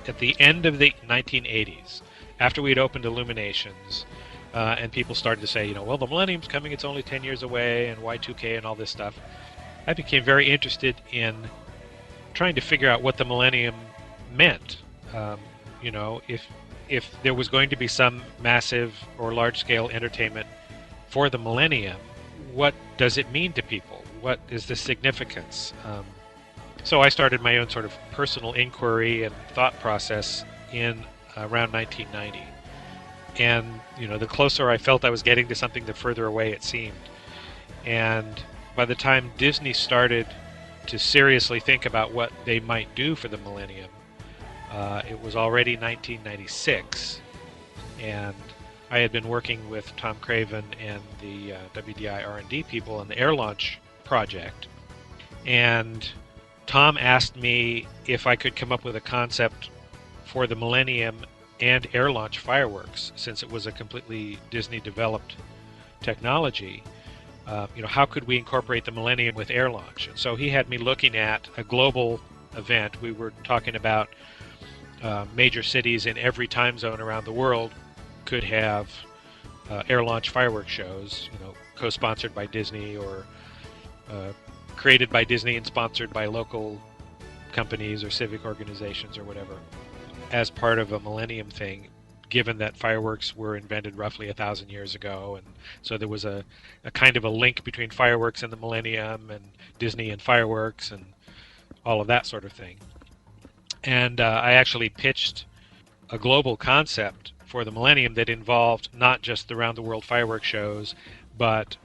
at the end of the 1980s, after we had opened Illuminations, and people started to say, well, the Millennium's coming, it's only 10 years away, and Y2K and all this stuff, I became very interested in trying to figure out what the Millennium meant. If there was going to be some massive or large-scale entertainment for the Millennium, what does it mean to people? What is the significance? So I started my own sort of personal inquiry and thought process in around 1990. And, the closer I felt I was getting to something, the further away it seemed. And by the time Disney started to seriously think about what they might do for the Millennium, it was already 1996. And I had been working with Tom Craven and the WDI R&D people on the Air Launch project. And Tom asked me if I could come up with a concept for the Millennium and air launch fireworks, since it was a completely Disney-developed technology. How could we incorporate the Millennium with air launch? And so he had me looking at a global event. We were talking about major cities in every time zone around the world could have air launch fireworks shows, co-sponsored by Disney or created by Disney and sponsored by local companies or civic organizations or whatever, as part of a Millennium thing, given that fireworks were invented roughly 1,000 years ago. And so there was a kind of a link between fireworks and the Millennium and Disney and fireworks and all of that sort of thing. And I actually pitched a global concept for the Millennium that involved not just the round-the-world fireworks shows, but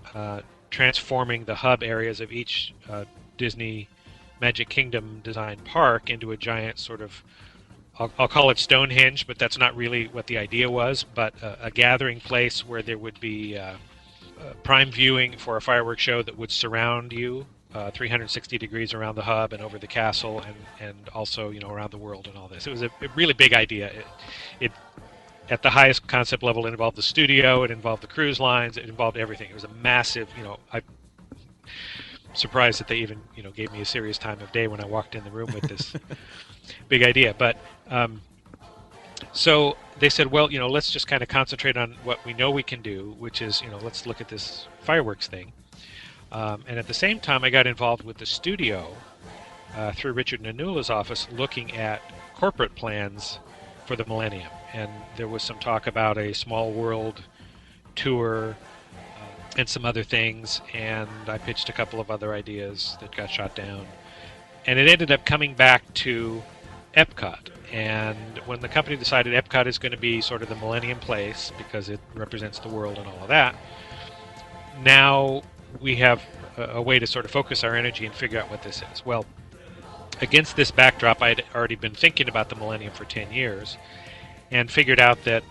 transforming the hub areas of each Disney Magic Kingdom designed park into a giant sort of, I'll call it Stonehenge, but that's not really what the idea was, but a gathering place where there would be prime viewing for a fireworks show that would surround you 360 degrees around the hub and over the castle, and also around the world and all this. It was a really big idea. It at the highest concept level, it involved the studio, it involved the cruise lines, it involved everything. It was a massive, I'm surprised that they even gave me a serious time of day when I walked in the room with this big idea. But so they said, well, let's just kind of concentrate on what we know we can do, which is, let's look at this fireworks thing. And at the same time, I got involved with the studio through Richard Nanula's office, looking at corporate plans for the Millennium. And there was some talk about a small world tour and some other things, and I pitched a couple of other ideas that got shot down. And it ended up coming back to Epcot. And when the company decided Epcot is going to be sort of the Millennium Place because it represents the world and all of that, now we have a way to sort of focus our energy and figure out what this is. Well, against this backdrop, I had already been thinking about the Millennium for 10 years and figured out that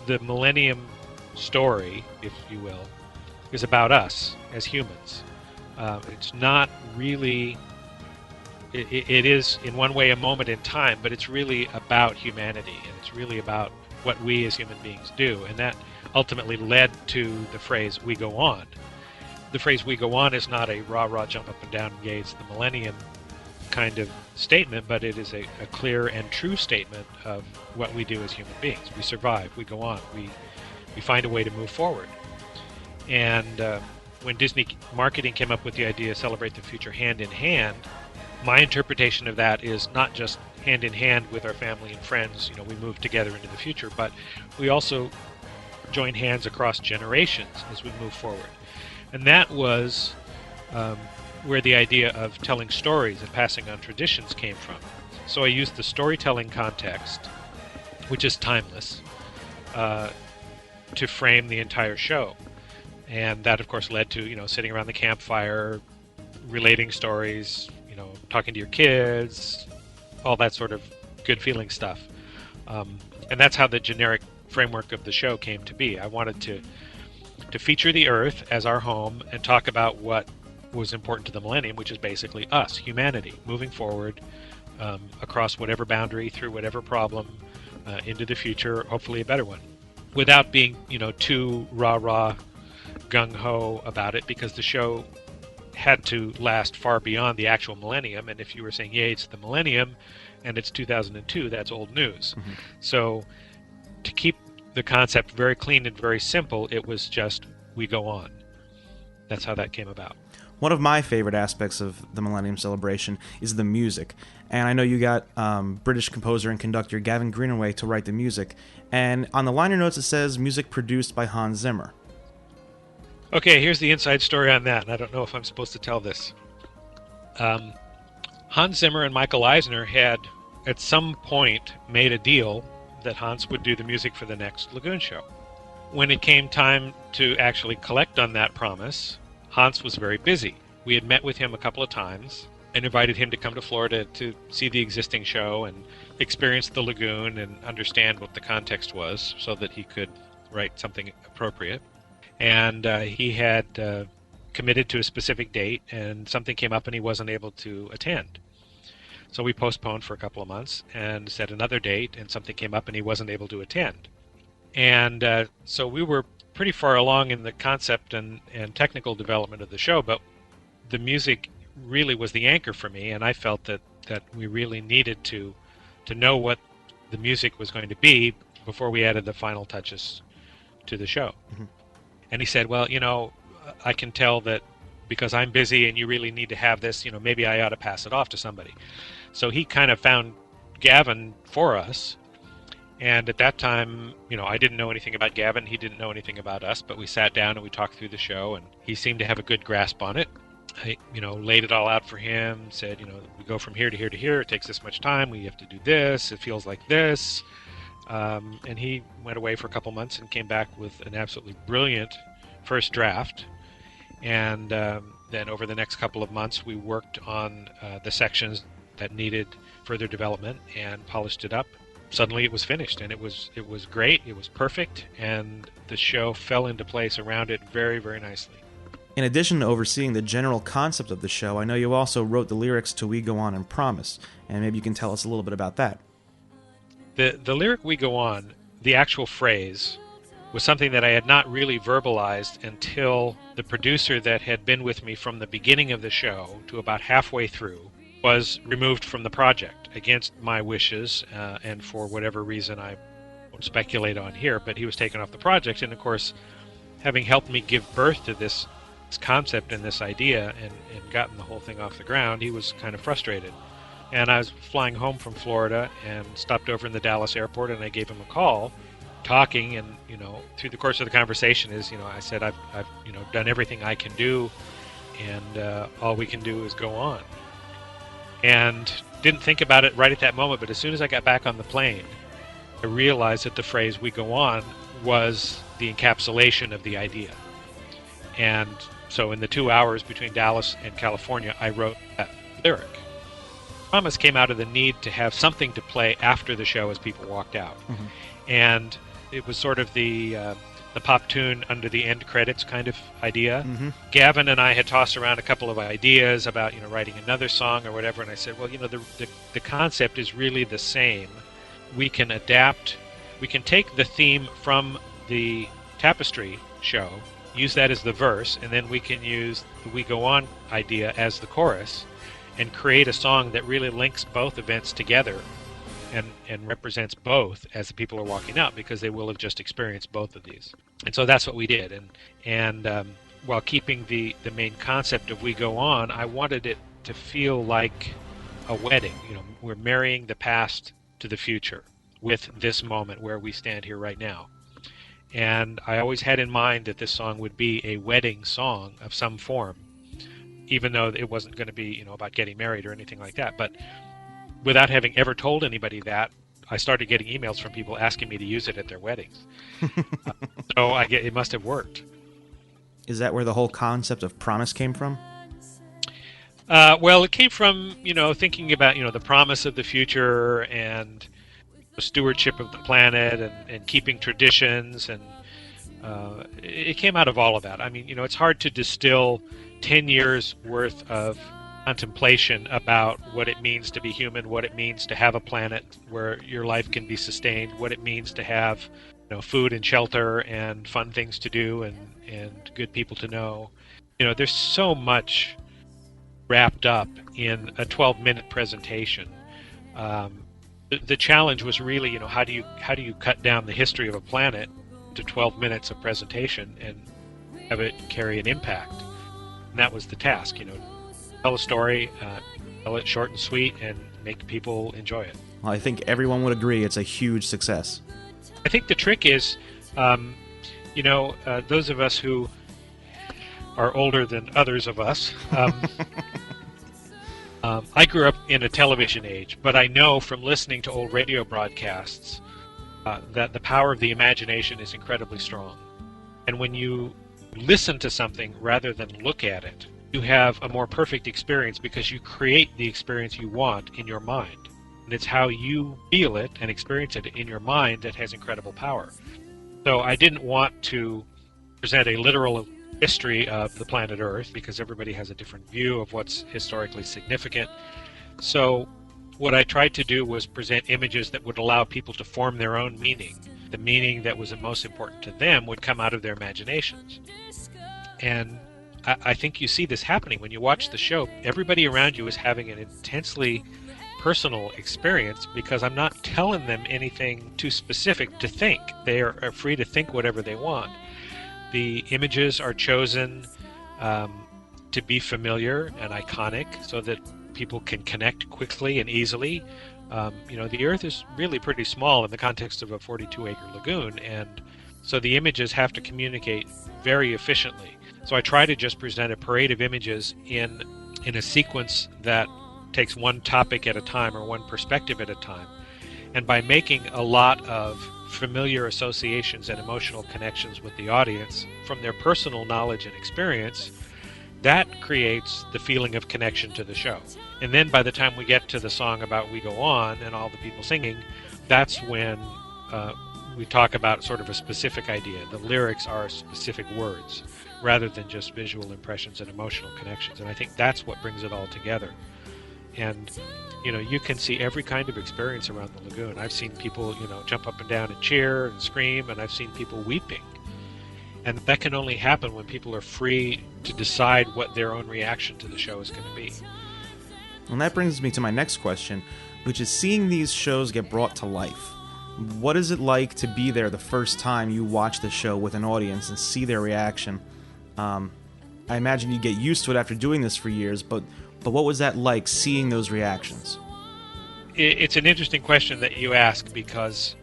the Millennium story, if you will, is about us as humans. It's not really... It is, in one way, a moment in time, but it's really about humanity, and it's really about what we as human beings do. And that ultimately led to the phrase, "we go on." The phrase "we go on" is not a rah-rah, jump up and down, engage the Millennium kind of statement, but it is a clear and true statement of what we do as human beings. We survive, we go on, we find a way to move forward. And when Disney marketing came up with the idea of Celebrate the Future hand in hand, my interpretation of that is not just hand in hand with our family and friends, we move together into the future, but we also join hands across generations as we move forward. And that was where the idea of telling stories and passing on traditions came from. So I used the storytelling context, which is timeless, to frame the entire show. And that, of course, led to, sitting around the campfire, relating stories, talking to your kids, all that sort of good feeling stuff. And that's how the generic framework of the show came to be. I wanted to feature the Earth as our home and talk about what was important to the Millennium, which is basically us, humanity, moving forward across whatever boundary, through whatever problem, into the future, hopefully a better one, without being, too rah-rah, gung-ho about it, because the show had to last far beyond the actual Millennium. And if you were saying, yay, it's the Millennium, and it's 2002, that's old news. Mm-hmm. So to keep the concept very clean and very simple, it was just, we go on. That's how that came about. One of my favorite aspects of the Millennium Celebration is the music. And I know you got British composer and conductor Gavin Greenaway to write the music. And on the liner notes it says, music produced by Hans Zimmer. Okay, here's the inside story on that, and I don't know if I'm supposed to tell this. Hans Zimmer and Michael Eisner had, at some point, made a deal that Hans would do the music for the next Lagoon show. When it came time to actually collect on that promise, Hans was very busy. We had met with him a couple of times and invited him to come to Florida to see the existing show and experience the lagoon and understand what the context was so that he could write something appropriate. And he had committed to a specific date, and something came up and he wasn't able to attend. So we postponed for a couple of months and set another date, and something came up and he wasn't able to attend. And so we were pretty far along in the concept and technical development of the show, but the music really was the anchor for me, and I felt that we really needed to know what the music was going to be before we added the final touches to the show. Mm-hmm. And he said, well, I can tell that because I'm busy and you really need to have this, maybe I ought to pass it off to somebody. So he kind of found Gavin for us. And at that time, I didn't know anything about Gavin. He didn't know anything about us, but we sat down and we talked through the show, and he seemed to have a good grasp on it. I, laid it all out for him, said, we go from here to here to here. It takes this much time. We have to do this. It feels like this. And he went away for a couple months and came back with an absolutely brilliant first draft. And then over the next couple of months, we worked on the sections that needed further development and polished it up. Suddenly it was finished, and it was great, it was perfect, and the show fell into place around it very, very nicely. In addition to overseeing the general concept of the show, I know you also wrote the lyrics to We Go On and Promise, and maybe you can tell us a little bit about that. The lyric We Go On, the actual phrase, was something that I had not really verbalized until the producer that had been with me from the beginning of the show to about halfway through was removed from the project against my wishes, and for whatever reason I won't speculate on here, but he was taken off the project. And of course, having helped me give birth to this concept and this idea and gotten the whole thing off the ground, he was kind of frustrated. And I was flying home from Florida and stopped over in the Dallas airport, and I gave him a call, talking, and through the course of the conversation I said I've done everything I can do, and all we can do is go on. And didn't think about it right at that moment, but as soon as I got back on the plane, I realized that the phrase "We Go On" was the encapsulation of the idea. And so in the 2 hours between Dallas and California, I wrote that lyric. Promise came out of the need to have something to play after the show as people walked out. Mm-hmm. And it was sort of the pop tune under the end credits kind of idea. Mm-hmm. Gavin and I had tossed around a couple of ideas about writing another song or whatever, and I said, well, the concept is really the same. We can adapt. We can take the theme from the Tapestry show, use that as the verse, and then we can use the We Go On idea as the chorus and create a song that really links both events together and represents both as the people are walking out, because they will have just experienced both of these. And so that's what we did. And while keeping the main concept of We Go On, I wanted it to feel like a wedding. We're marrying the past to the future with this moment where we stand here right now. And I always had in mind that this song would be a wedding song of some form, even though it wasn't going to be about getting married or anything like that. But without having ever told anybody that, I started getting emails from people asking me to use it at their weddings. So it must have worked. Is that where the whole concept of promise came from? Well, it came from, thinking about, the promise of the future and the stewardship of the planet and keeping traditions. And it came out of all of that. I mean, it's hard to distill 10 years worth of contemplation about what it means to be human, what it means to have a planet where your life can be sustained, what it means to have food and shelter and fun things to do and good people to know. There's so much wrapped up in a 12-minute presentation. The challenge was really, how do you cut down the history of a planet to 12 minutes of presentation and have it carry an impact? And that was the task, tell a story, tell it short and sweet, and make people enjoy it. Well, I think everyone would agree it's a huge success. I think the trick is, those of us who are older than others of us, I grew up in a television age, but I know from listening to old radio broadcasts that the power of the imagination is incredibly strong. And when you listen to something rather than look at it, you have a more perfect experience because you create the experience you want in your mind. And it's how you feel it and experience it in your mind that has incredible power. So I didn't want to present a literal history of the planet Earth because everybody has a different view of what's historically significant. So what I tried to do was present images that would allow people to form their own meaning. The meaning that was the most important to them would come out of their imaginations. And I think you see this happening when you watch the show. Everybody around you is having an intensely personal experience because I'm not telling them anything too specific to think. They are free to think whatever they want. The images are chosen to be familiar and iconic so that people can connect quickly and easily. The Earth is really pretty small in the context of a 42-acre lagoon, and so the images have to communicate very efficiently. So I try to just present a parade of images in a sequence that takes one topic at a time or one perspective at a time. And by making a lot of familiar associations and emotional connections with the audience from their personal knowledge and experience, that creates the feeling of connection to the show. And then by the time we get to the song about We Go On and all the people singing, that's when we talk about sort of a specific idea. The lyrics are specific words rather than just visual impressions and emotional connections. And I think that's what brings it all together. And, you can see every kind of experience around the lagoon. I've seen people, jump up and down and cheer and scream, and I've seen people weeping. And that can only happen when people are free to decide what their own reaction to the show is going to be. And that brings me to my next question, which is seeing these shows get brought to life. What is it like to be there the first time you watch the show with an audience and see their reaction? I imagine you get used to it after doing this for years, but what was that like, seeing those reactions? It's an interesting question that you ask, because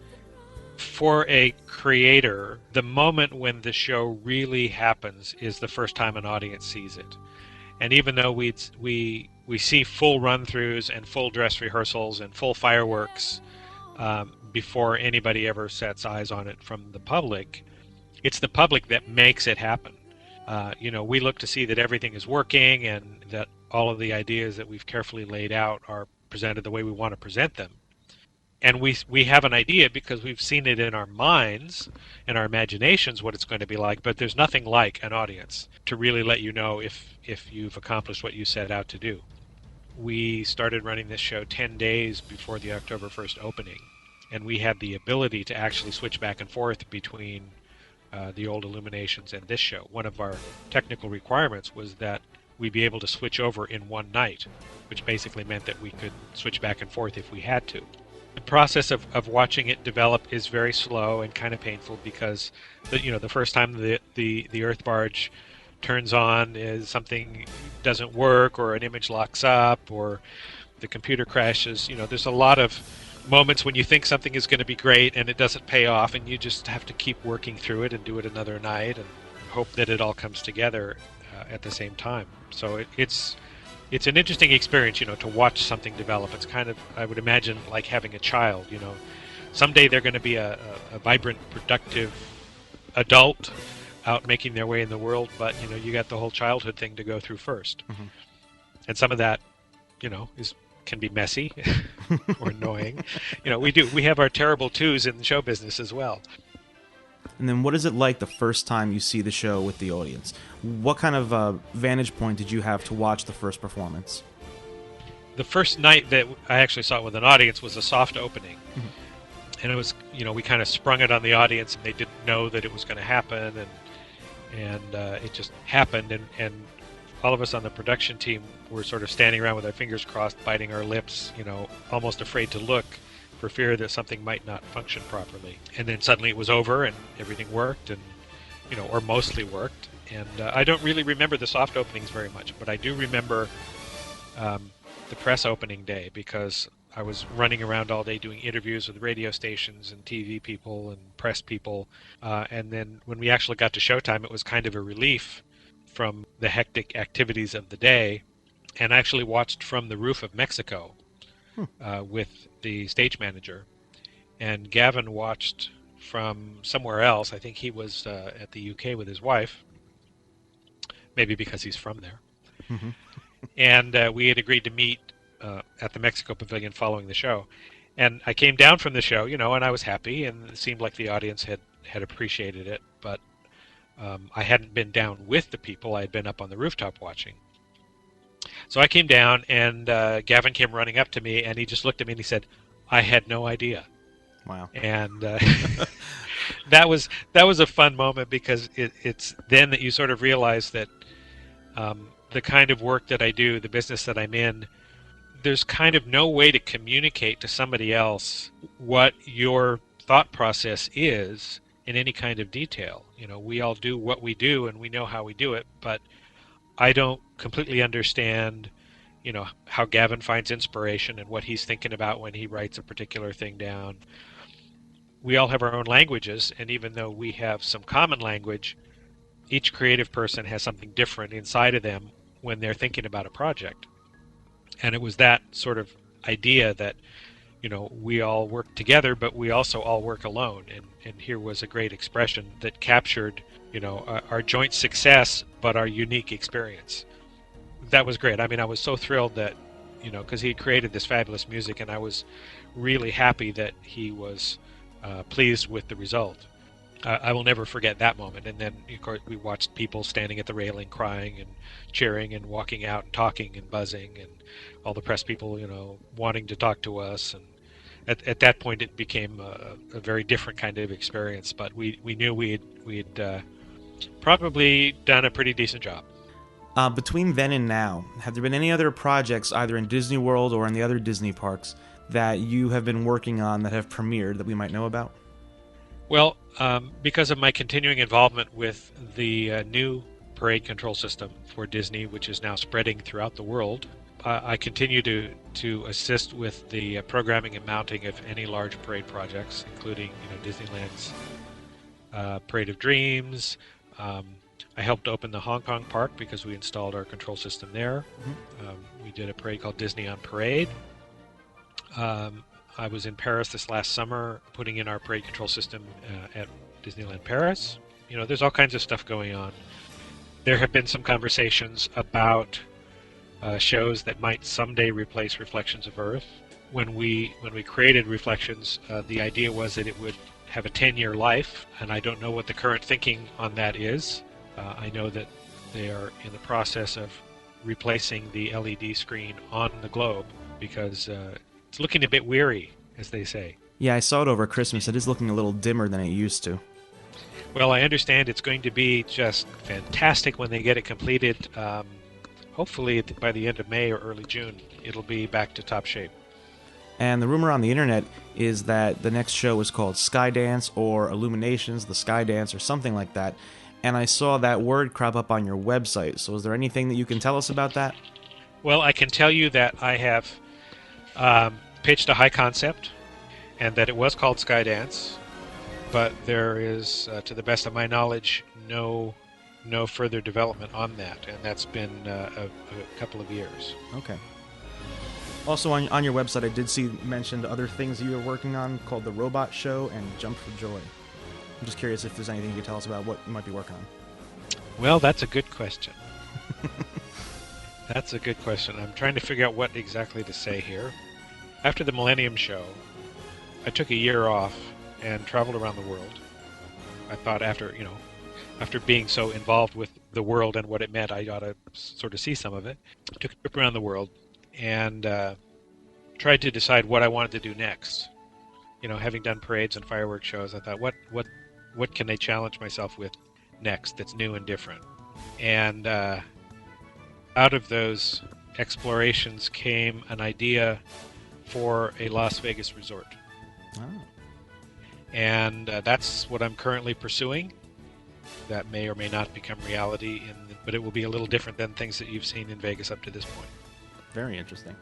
for a creator, the moment when the show really happens is the first time an audience sees it. And even though we see full run-throughs and full dress rehearsals and full fireworks before anybody ever sets eyes on it from the public, it's the public that makes it happen. We look to see that everything is working and that all of the ideas that we've carefully laid out are presented the way we want to present them. And we have an idea because we've seen it in our minds and our imaginations what it's going to be like, but there's nothing like an audience to really let you know if you've accomplished what you set out to do. We started running this show 10 days before the October 1st opening, and we had the ability to actually switch back and forth between the old Illuminations and this show. One of our technical requirements was that we be able to switch over in one night, which basically meant that we could switch back and forth if we had to. The process of watching it develop is very slow and kind of painful because the first time the Earth barge turns on is something doesn't work, or an image locks up, or the computer crashes. There's a lot of moments when you think something is going to be great and it doesn't pay off, and you just have to keep working through it and do it another night and hope that it all comes together at the same time. So it's an interesting experience, to watch something develop. It's kind of, I would imagine, like having a child. Someday they're going to be a vibrant, productive adult out making their way in the world, but you got the whole childhood thing to go through first. Mm-hmm. And some of that, can be messy or annoying. We have our terrible twos in the show business as well. And then what is it like the first time you see the show with the audience? What kind of vantage point did you have to watch the first performance? The first night that I actually saw it with an audience was a soft opening. Mm-hmm. And it was, we kind of sprung it on the audience, and they didn't know that it was going to happen, and it just happened, and all of us on the production team were sort of standing around with our fingers crossed, biting our lips, almost afraid to look for fear that something might not function properly. And then suddenly it was over and everything worked, and or mostly worked. And I don't really remember the soft openings very much, but I do remember the press opening day, because I was running around all day doing interviews with radio stations and TV people and press people. And then when we actually got to showtime, it was kind of a relief from the hectic activities of the day, and I actually watched from the roof of Mexico with the stage manager. And Gavin watched from somewhere else. I think he was at the UK with his wife, maybe because he's from there. Mm-hmm. And we had agreed to meet at the Mexico Pavilion following the show. And I came down from the show, and I was happy, and it seemed like the audience had appreciated it, but I hadn't been down with the people. I had been up on the rooftop watching. So I came down, and Gavin came running up to me, and he just looked at me and he said, "I had no idea." Wow. And that was a fun moment, because it's then that you sort of realize that the kind of work that I do, the business that I'm in, there's kind of no way to communicate to somebody else what your thought process is in any kind of detail. We all do what we do, and we know how we do it, but I don't completely understand, how Gavin finds inspiration and what he's thinking about when he writes a particular thing down. We all have our own languages, and even though we have some common language, each creative person has something different inside of them when they're thinking about a project. And it was that sort of idea that, we all work together, but we also all work alone. And here was a great expression that captured, our joint success, but our unique experience. That was great. I mean, I was so thrilled that, because he had created this fabulous music, and I was really happy that he was pleased with the result. I will never forget that moment. And then, of course, we watched people standing at the railing crying and cheering and walking out and talking and buzzing, and all the press people, wanting to talk to us. And at that point, it became a very different kind of experience. But we knew we'd probably done a pretty decent job. Between then and now, have there been any other projects, either in Disney World or in the other Disney parks, that you have been working on that have premiered that we might know about? Well, because of my continuing involvement with the new parade control system for Disney, which is now spreading throughout the world, I continue to assist with the programming and mounting of any large parade projects, including Disneyland's Parade of Dreams. I helped open the Hong Kong park because we installed our control system there. We did a parade called Disney on Parade. I was in Paris this last summer putting in our parade control system at Disneyland Paris. There's all kinds of stuff going on. There have been some conversations about shows that might someday replace Reflections of Earth. When we created Reflections, the idea was that it would have a 10-year life, and I don't know what the current thinking on that is. I know that they are in the process of replacing the LED screen on the globe because it's looking a bit weary, as they say. Yeah, I saw it over Christmas. It is looking a little dimmer than it used to. Well, I understand it's going to be just fantastic when they get it completed. Hopefully by the end of May or early June, it'll be back to top shape. And the rumor on the internet is that the next show is called Skydance or Illuminations, the Skydance, or something like that. And I saw that word crop up on your website. So is there anything that you can tell us about that? Well, I can tell you that I have pitched a high concept, and that it was called Skydance, but there is, to the best of my knowledge, no further development on that, and that's been a couple of years. Okay. Also, on your website, I did see mentioned other things you were working on called The Robot Show and Jump for Joy. I'm just curious if there's anything you could tell us about what you might be working on. Well, that's a good question. That's a good question. I'm trying to figure out what exactly to say here. After the Millennium Show, I took a year off and traveled around the world. I thought after being so involved with the world and what it meant, I ought to sort of see some of it. I took a trip around the world and tried to decide what I wanted to do next. Having done parades and fireworks shows, I thought, what can I challenge myself with next that's new and different? And out of those explorations came an idea for a Las Vegas resort. Oh. And that's what I'm currently pursuing. That may or may not become reality, but it will be a little different than things that you've seen in Vegas up to this point. Very interesting.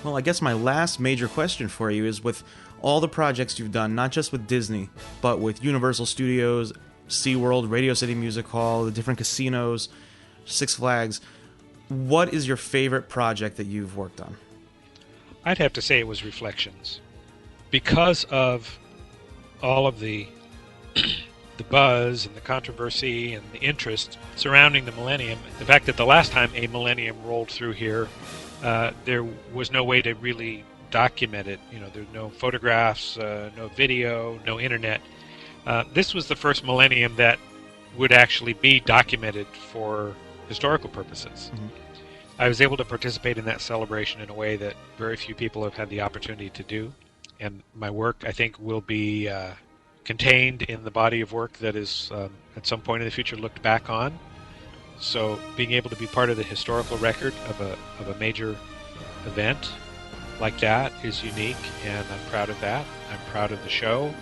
Well, I guess my last major question for you is, with all the projects you've done, not just with Disney, but with Universal Studios, SeaWorld, Radio City Music Hall, the different casinos, Six Flags, what is your favorite project that you've worked on? I'd have to say it was Reflections. Because of all of the buzz and the controversy and the interest surrounding the Millennium, the fact that the last time a Millennium rolled through here, there was no way to really document it. There's no photographs, no video, no internet. This was the first Millennium that would actually be documented for historical purposes. Mm-hmm. I was able to participate in that celebration in a way that very few people have had the opportunity to do. And my work, I think, will be contained in the body of work that is, at some point in the future, looked back on. So being able to be part of the historical record of a major event like that is unique, and I'm proud of that. I'm proud of the show.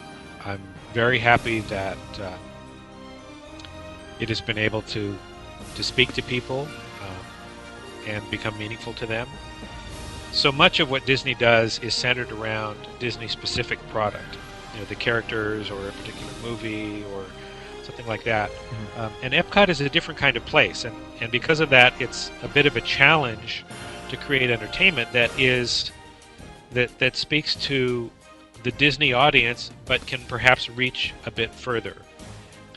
I'm very happy that it has been able to speak to people and become meaningful to them. So much of what Disney does is centered around Disney-specific product, the characters or a particular movie or something like that. Mm-hmm. And Epcot is a different kind of place, and because of that, it's a bit of a challenge to create entertainment that that speaks to the Disney audience, but can perhaps reach a bit further.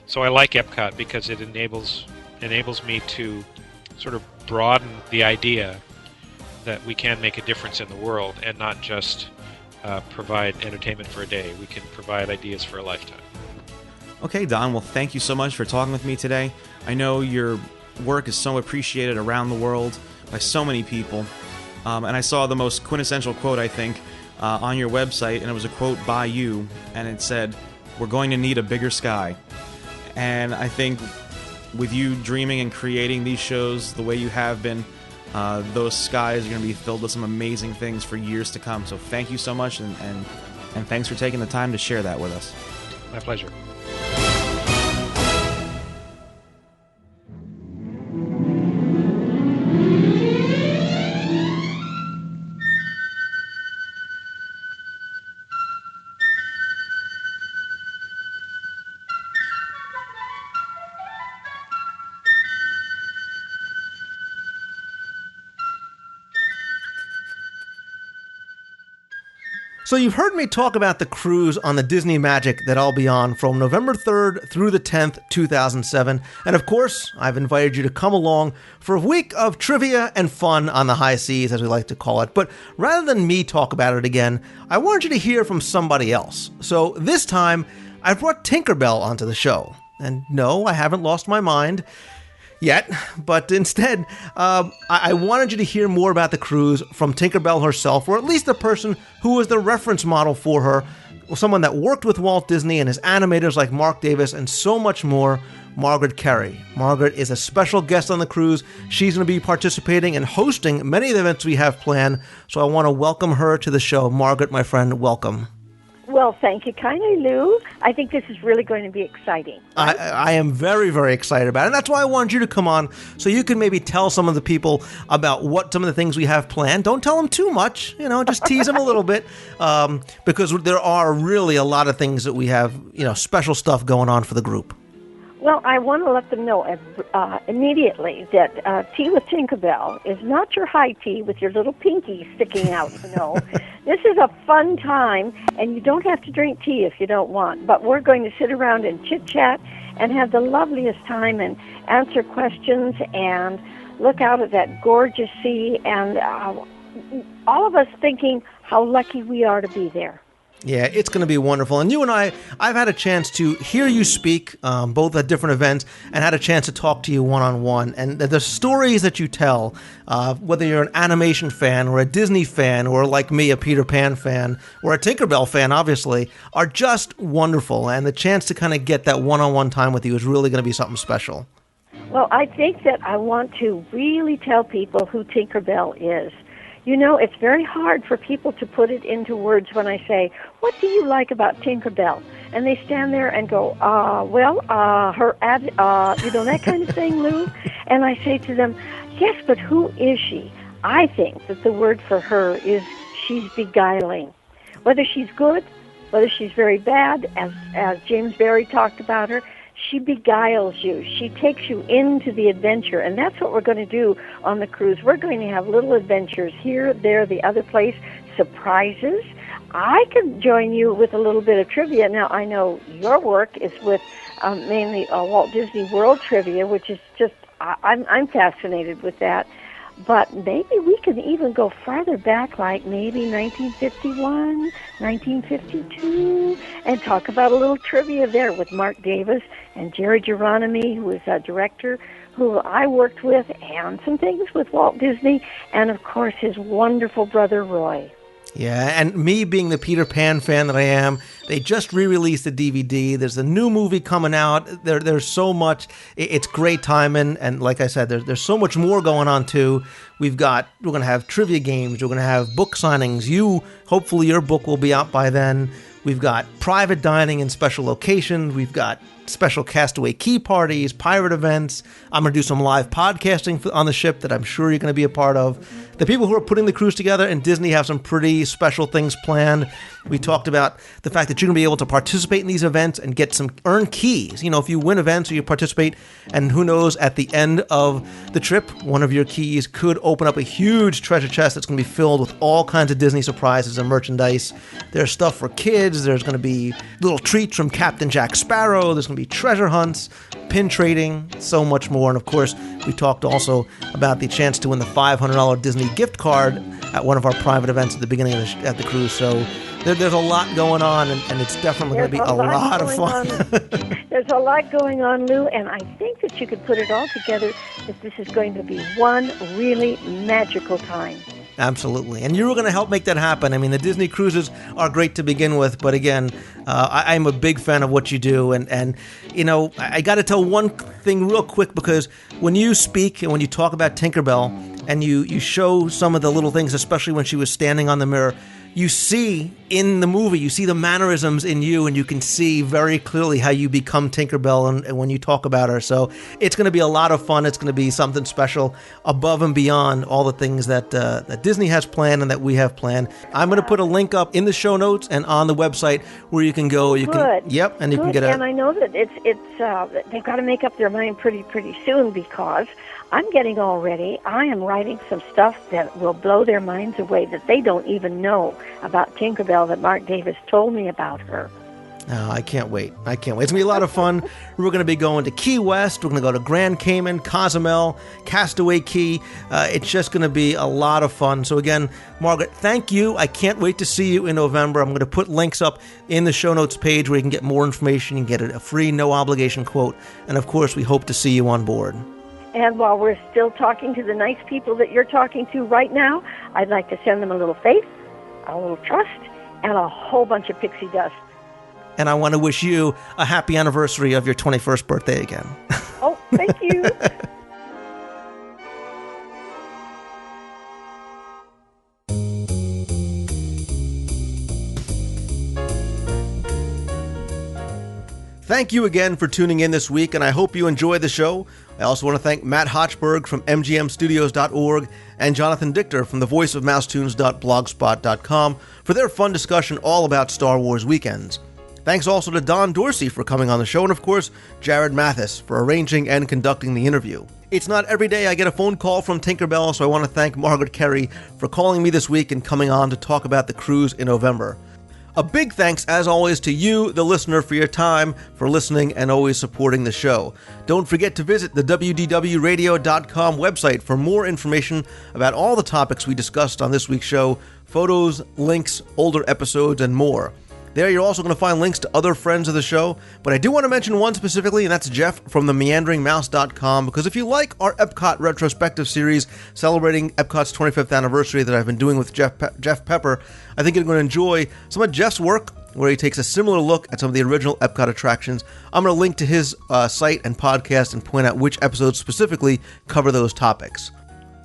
So I like Epcot because it enables me to sort of broaden the idea that we can make a difference in the world and not just provide entertainment for a day. We can provide ideas for a lifetime. Okay, Don, well, thank you so much for talking with me today. I know your work is so appreciated around the world by so many people. And I saw the most quintessential quote, I think, on your website, and it was a quote by you, and it said, "We're going to need a bigger sky." And I think with you dreaming and creating these shows the way you have been, those skies are going to be filled with some amazing things for years to come. So thank you so much, and thanks for taking the time to share that with us. My pleasure. So you've heard me talk about the cruise on the Disney Magic that I'll be on from November 3rd through the 10th, 2007. And of course, I've invited you to come along for a week of trivia and fun on the high seas, as we like to call it. But rather than me talk about it again, I wanted you to hear from somebody else. So this time, I brought Tinkerbell onto the show. And no, I haven't lost my mind yet, but instead, I wanted you to hear more about the cruise from Tinkerbell herself, or at least the person who was the reference model for her, someone that worked with Walt Disney and his animators like Mark Davis and so much more, Margaret Kerry. Margaret is a special guest on the cruise. She's going to be participating and hosting many of the events we have planned, so I want to welcome her to the show. Margaret, my friend, welcome. Well, thank you kindly, Lou. I think this is really going to be exciting. Right? I am very, very excited about it. And that's why I wanted you to come on, so you can maybe tell some of the people about what some of the things we have planned. Don't tell them too much, just tease them a little bit, because there are really a lot of things that we have, special stuff going on for the group. Well, I want to let them know immediately that Tea with Tinkerbell is not your high tea with your little pinky sticking out, This is a fun time, and you don't have to drink tea if you don't want. But we're going to sit around and chit-chat and have the loveliest time and answer questions and look out at that gorgeous sea, and all of us thinking how lucky we are to be there. Yeah, it's going to be wonderful. And you and I've had a chance to hear you speak, both at different events, and had a chance to talk to you one-on-one. And the stories that you tell, whether you're an animation fan or a Disney fan or like me, a Peter Pan fan or a Tinkerbell fan, obviously, are just wonderful. And the chance to kind of get that one-on-one time with you is really going to be something special. Well, I think that I want to really tell people who Tinkerbell is. It's very hard for people to put it into words when I say, what do you like about Tinkerbell? And they stand there and go, her ad, that kind of thing, Lou. And I say to them, yes, but who is she? I think that the word for her is she's beguiling. Whether she's good, whether she's very bad, as James Barry talked about her, she beguiles you. She takes you into the adventure, and that's what we're going to do on the cruise. We're going to have little adventures here, there, the other place, surprises. I can join you with a little bit of trivia. Now, I know your work is with mainly Walt Disney World trivia, which is just, I'm fascinated with that. But maybe we can even go farther back, like maybe 1951, 1952, and talk about a little trivia there with Mark Davis and Jerry Geronimi, who is a director who I worked with, and some things with Walt Disney, and of course his wonderful brother Roy. Yeah, and me being the Peter Pan fan that I am, they just re-released the DVD. There's a new movie coming out. There's so much. It's great timing, and like I said, there's so much more going on too. We're going to have trivia games. We're going to have book signings. Hopefully your book will be out by then. We've got private dining in special locations. We've got special Castaway Key parties, pirate events. I'm going to do some live podcasting on the ship that I'm sure you're going to be a part of. The people who are putting the cruise together and Disney have some pretty special things planned. We talked about the fact that you're going to be able to participate in these events and get some earned keys. If you win events or you participate, and who knows, at the end of the trip, one of your keys could open up a huge treasure chest that's going to be filled with all kinds of Disney surprises and merchandise. There's stuff for kids. There's going to be little treats from Captain Jack Sparrow. There's going to be treasure hunts, pin trading, so much more. And of course, we talked also about the chance to win the $500 Disney gift card at one of our private events at the beginning of at the cruise. So there's a lot going on, and it's definitely going to be a lot of fun. There's a lot going on, Lou, and I think that you could put it all together that this is going to be one really magical time. Absolutely. And you're going to help make that happen. I mean, the Disney cruises are great to begin with, but again, I'm a big fan of what you do. And I got to tell one thing real quick, because when you speak and when you talk about Tinkerbell and you show some of the little things, especially when she was standing on the mirror, you see in the movie, you see the mannerisms in you, and you can see very clearly how you become Tinkerbell and when you talk about her. So it's going to be a lot of fun. It's going to be something special above and beyond all the things that Disney has planned and that we have planned. I'm going to put a link up in the show notes and on the website where you can go. You can, yep, and you can get And I know that they've got to make up their mind pretty soon, because I'm getting all ready. I am writing some stuff that will blow their minds away, that they don't even know about Tinkerbell, that Mark Davis told me about her. Oh, I can't wait. It's going to be a lot of fun. We're going to be going to Key West. We're going to go to Grand Cayman, Cozumel, Castaway Key. It's just going to be a lot of fun. So again, Margaret, thank you. I can't wait to see you in November. I'm going to put links up in the show notes page where you can get more information. You can get a free, no-obligation quote. And of course, we hope to see you on board. And while we're still talking to the nice people that you're talking to right now, I'd like to send them a little faith, a little trust, and a whole bunch of pixie dust. And I want to wish you a happy anniversary of your 21st birthday again. Oh, thank you. Thank you again for tuning in this week, and I hope you enjoyed the show. I also want to thank Matt Hochberg from mgmstudios.org and Jonathan Dichter from thevoiceofmousetunes.blogspot.com for their fun discussion all about Star Wars weekends. Thanks also to Don Dorsey for coming on the show, and of course, Jared Mathis for arranging and conducting the interview. It's not every day I get a phone call from Tinkerbell, so I want to thank Margaret Kerry for calling me this week and coming on to talk about the cruise in November. A big thanks, as always, to you, the listener, for your time, for listening, and always supporting the show. Don't forget to visit the WDWRadio.com website for more information about all the topics we discussed on this week's show, photos, links, older episodes, and more. There you're also going to find links to other friends of the show, but I do want to mention one specifically, and that's Jeff from themeanderingmouse.com, because if you like our Epcot retrospective series celebrating Epcot's 25th anniversary that I've been doing with Jeff Pepper, I think you're going to enjoy some of Jeff's work, where he takes a similar look at some of the original Epcot attractions. I'm going to link to his site and podcast and point out which episodes specifically cover those topics.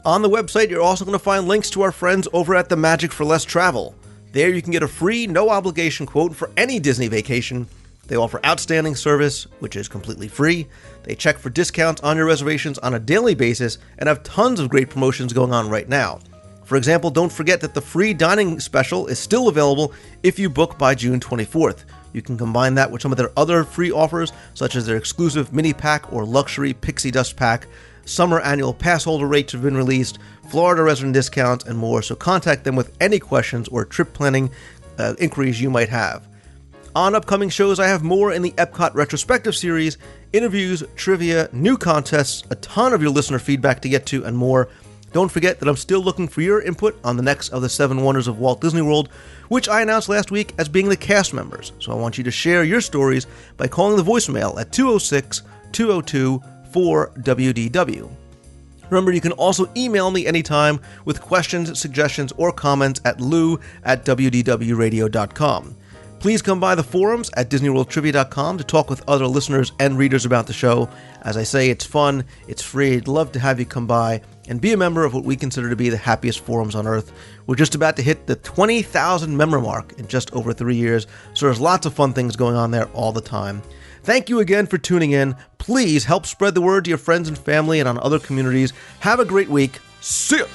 On the website, you're also going to find links to our friends over at the Magic for Less Travel. There you can get a free, no-obligation quote for any Disney vacation. They offer outstanding service, which is completely free. They check for discounts on your reservations on a daily basis and have tons of great promotions going on right now. For example, don't forget that the free dining special is still available if you book by June 24th. You can combine that with some of their other free offers, such as their exclusive mini pack or luxury pixie dust pack. Summer annual pass holder rates have been released, Florida resident discounts, and more, so contact them with any questions or trip planning inquiries you might have. On upcoming shows, I have more in the Epcot retrospective series, interviews, trivia, new contests, a ton of your listener feedback to get to, and more. Don't forget that I'm still looking for your input on the next of the 7 Wonders of Walt Disney World, which I announced last week as being the cast members. So I want you to share your stories by calling the voicemail at 206-202-4WDW. Remember, you can also email me anytime with questions, suggestions, or comments at lou@wdwradio.com. Please come by the forums at DisneyWorldTrivia.com to talk with other listeners and readers about the show. As I say, it's fun, it's free, I'd love to have you come by and be a member of what we consider to be the happiest forums on Earth. We're just about to hit the 20,000 member mark in just over 3 years, so there's lots of fun things going on there all the time. Thank you again for tuning in. Please help spread the word to your friends and family and on other communities. Have a great week. See ya!